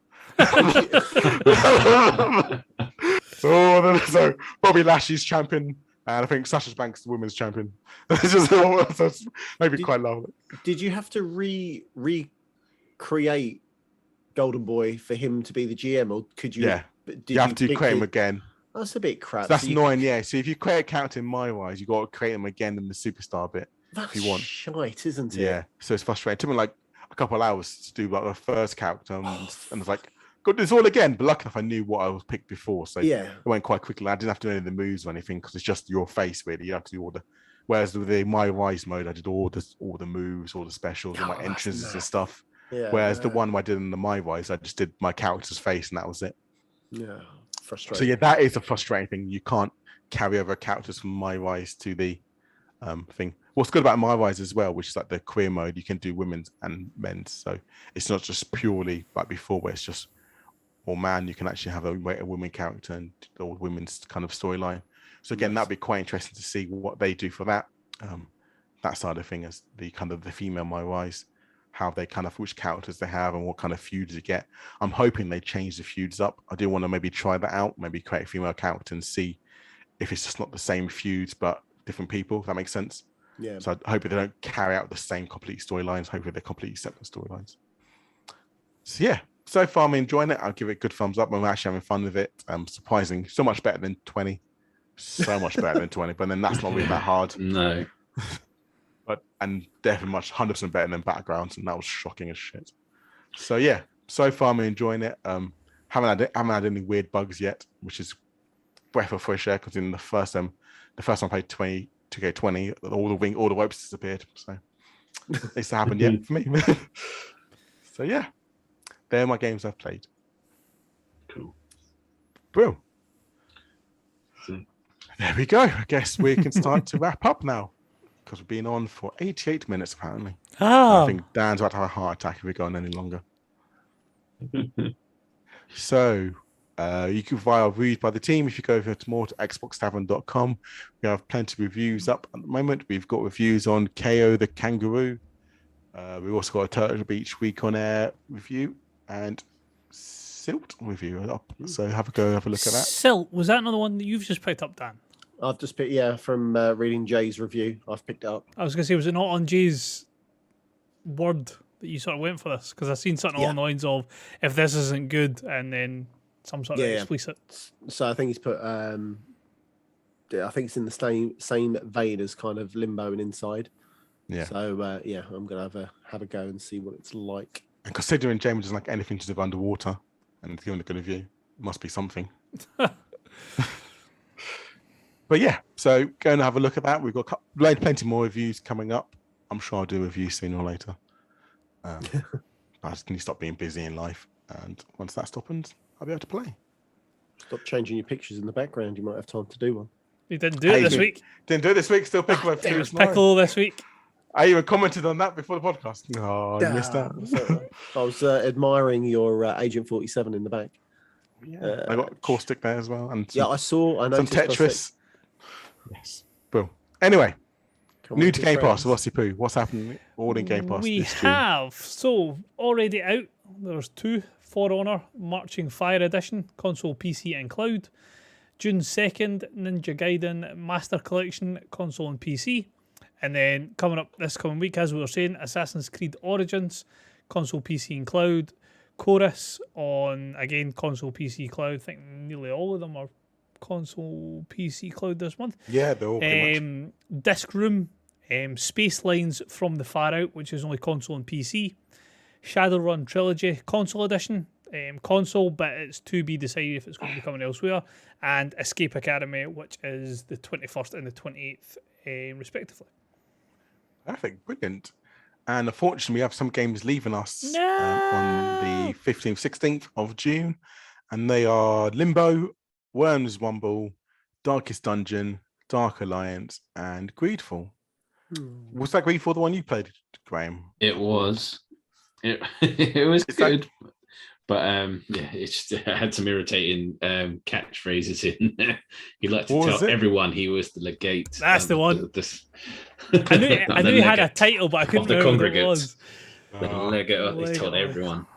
So Bobby Lashley's champion, and I think Sasha Banks the women's champion. It's just so maybe quite lovely. Did you have to recreate Golden Boy for him to be the GM, or could you? Yeah, you have to create him again. That's a bit crap. So that's annoying. Yeah, so if you create a character in my wise, you got to create him again in the superstar bit. That's if you want. shite, isn't it? Yeah, so it's frustrating. It took me like a couple of hours to do like the first character, and it's like, got this all again. But lucky enough, I knew what I was picked before, so yeah, it went quite quickly. I didn't have to do any of the moves or anything because it's just your face really. You have to do all the. Whereas with the My Rise mode, I did all the moves, all the specials, all my entrances and stuff. Yeah. Whereas the one I did in the My Rise, I just did my character's face and that was it. Yeah, frustrating. So yeah, that is a frustrating thing. You can't carry over characters from My Rise to the thing. What's good about My Rise as well, which is like the career mode, you can do women's and men's. So it's not just purely like before where it's just or man, you can actually have a women character and or women's kind of storyline. So again, that'd be quite interesting to see what they do for that. That side of thing as the kind of the female My Rise, how they kind of which characters they have and what kind of feuds you get. I'm hoping they change the feuds up. I do want to maybe try that out, maybe create a female character and see if it's just not the same feuds but different people, if that makes sense. Yeah. So I hope they don't carry out the same complete storylines. Hopefully they're completely separate storylines. So yeah, so far I'm enjoying it. I'll give it a good thumbs up. I'm actually having fun with it. Surprising, so much better than 20. So much better than 20, but then that's not really that hard. No. And definitely much 100% better than Battlegrounds, and that was shocking as shit. So yeah, so far I'm enjoying it. Haven't had any weird bugs yet, which is breath of fresh air because in the first time I played 2K20, all the wipes disappeared. So it's not happened yet for me. So yeah, they're my games I've played. Cool. Boom. There we go. I guess we can start to wrap up now because we've been on for 88 minutes apparently. Oh. I think Dan's about to have a heart attack if we go on any longer. So you can via reviews by the team. If you go over to more to xboxtavern.com, we have plenty of reviews up at the moment. We've got reviews on KO the Kangaroo. We've also got a Turtle Beach Week on Air review and Silt review up. So have a look at that. Silt, was that another one that you've just picked up, Dan? I've just picked, from reading Jay's review, I've picked it up. I was going to say, was it not on Jay's word that you sort of went for this? Because I've seen something along the lines of, if this isn't good, and then some sort of explicit. So I think he's put, I think it's in the same vein as kind of Limbo and Inside. Yeah. So, I'm going to have a go and see what it's like. And considering James doesn't like anything to do with underwater, and it's given a good review, it must be something. But yeah, so go and have a look at that. We've got plenty more reviews coming up. I'm sure I'll do a review sooner or later. I just need to stop being busy in life. And once that happens, I'll be able to play. Stop changing your pictures in the background. You might have time to do one. You didn't do it this week. Didn't do it this week. Still Pickle a few. Pickle this week. I even commented on that before the podcast. Oh, I missed that. I was admiring your Agent 47 in the back. Yeah, I got Caustic there as well. And I saw. I some noticed Tetris. Yes. Boom. Anyway, new to Game Pass. What's what's happening all in Game Pass? We have. So, already out, there's 2 For Honor Marching Fire Edition, console, PC, and cloud. June 2nd, Ninja Gaiden Master Collection, console and PC. And then coming up this coming week, as we were saying, Assassin's Creed Origins, console, PC, and cloud. Chorus on, again, console, PC, cloud. I think nearly all of them are console, PC, cloud this month. Yeah, they're all pretty much. Disc Room, Space Lines from the Far Out, which is only console and PC. Shadowrun Trilogy, console edition. console, but it's to be decided if it's going to be coming elsewhere. And Escape Academy, which is the 21st and the 28th, respectively. Perfect, brilliant. And unfortunately, we have some games leaving us on the 15th, 16th of June. And they are Limbo, Worms Wumble, Darkest Dungeon, Dark Alliance, and Greedfall. Was that Greedfall the one you played, Graham? It was. It was good. But yeah, it just had some irritating catchphrases in there. He liked to tell everyone he was the legate. That's the one. I knew he had a title, but I couldn't remember what it was. The legate. He told everyone.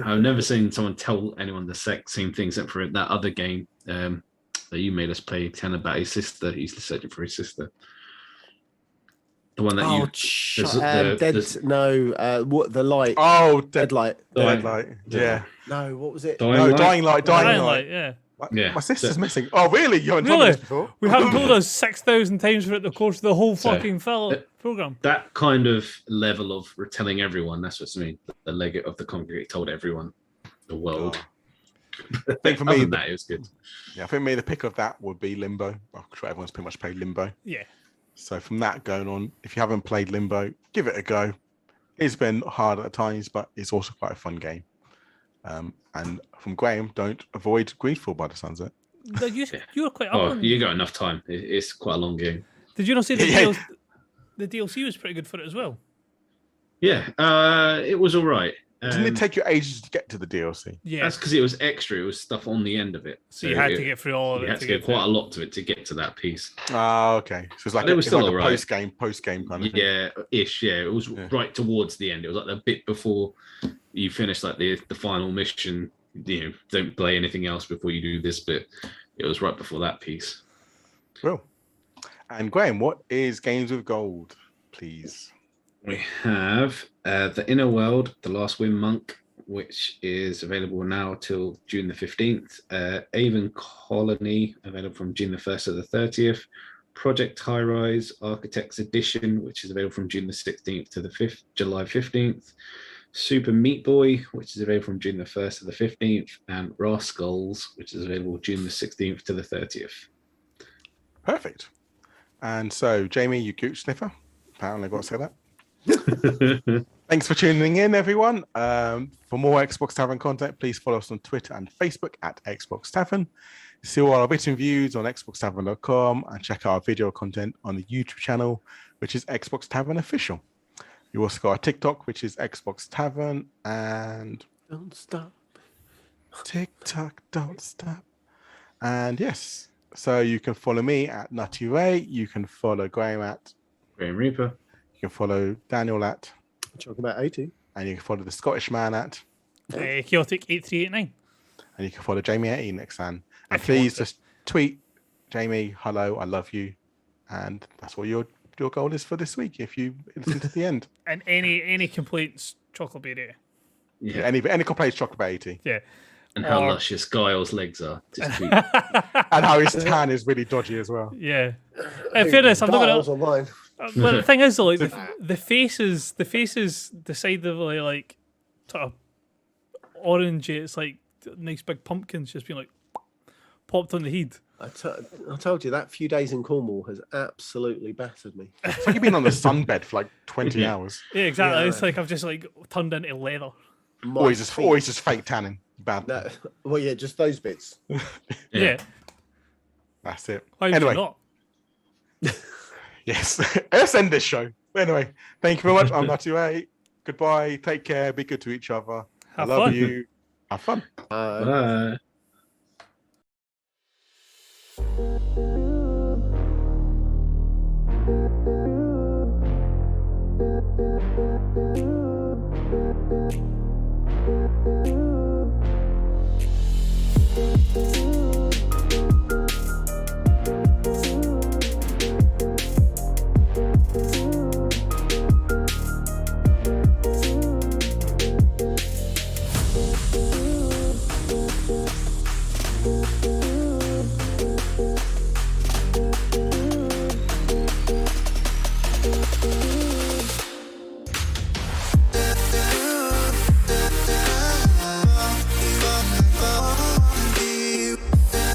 I've never seen someone tell anyone the same thing except for that other game that you made us play, telling about his sister. He's searching for his sister. The one that what the light? Oh, Deadlight. Yeah. No, what was it? Dying Light. Yeah. My sister's missing. Oh, really? You haven't told us before? We haven't told us 6,000 times throughout the course of the whole fucking program. That kind of level of telling everyone, that's what I mean. The legate of the congregate told everyone, the world. I think for me, that it was good. Yeah, for me, the pick of that would be Limbo. I'm sure everyone's pretty much played Limbo. Yeah. So from that going on, if you haven't played Limbo, give it a go. It's been hard at times, but it's also quite a fun game. And from Graham, don't avoid Greedfall by the sounds of it. You were quite up on... you got enough time. It's quite a long game. Did you not say the DLC was pretty good for it as well? Yeah, it was all right. Didn't it take you ages to get to the DLC? Yeah. That's because it was extra. It was stuff on the end of it. So you had to get through all of it. You had to get quite a lot to it to get to that piece. Oh, okay. So it's like, a post-game kind of thing. Yeah, ish. Yeah, it was right towards the end. It was like the bit before you finish like the final mission. You know, don't play anything else before you do this bit. It was right before that piece. Cool. And Graham, what is Games with Gold, please? We have The Inner World, The Last Wind Monk, which is available now till June the 15th. Avon Colony, available from June the 1st to the 30th. Project High Rise Architects Edition, which is available from June the 16th to the July 15th. Super Meat Boy, which is available from June the 1st to the 15th. And Rascals, which is available June the 16th to the 30th. Perfect. And so, Jamie, you gooch sniffer. Apparently, I've got to say that. Thanks for tuning in, everyone. For more Xbox Tavern content, please follow us on Twitter and Facebook at Xbox Tavern. See all our written views on xboxtavern.com and check out our video content on the YouTube channel, which is Xbox Tavern Official. You also got our TikTok, which is Xbox Tavern, and don't stop. TikTok, don't stop. And yes, so you can follow me at Nutty Ray. You can follow Graham at Graham Reaper. You can follow Daniel at Talking about 80. And you can follow the Scottish man at Chaotic 8389. And you can follow Jamie at Enixan. And please just tweet Jamie, hello, I love you. And that's what your goal is for this week if you listen to the end. And any complaints, chocolate berry. Yeah, any complaints, chocolate berry 80. Yeah. And how luscious Guile's legs are. Just tweet. And how his tan is really dodgy as well. Yeah. In fairness, I'm not going to... Well, the thing is, though, like the faces decidedly like sort of orangey. It's like nice big pumpkins just being like popped on the head. I told you that few days in Cornwall has absolutely battered me. It's like you've been on the sunbed for like 20 hours. Yeah, exactly. Yeah. It's like I've just like turned into leather. Always just fake tanning. Bad. No, well, yeah, just those bits. Yeah. That's it. Why anyway. Not? Yes. Let's end this show. Anyway, thank you very much. I'm Nutty Ray. Goodbye. Take care. Be good to each other. I love you. Have fun. Bye.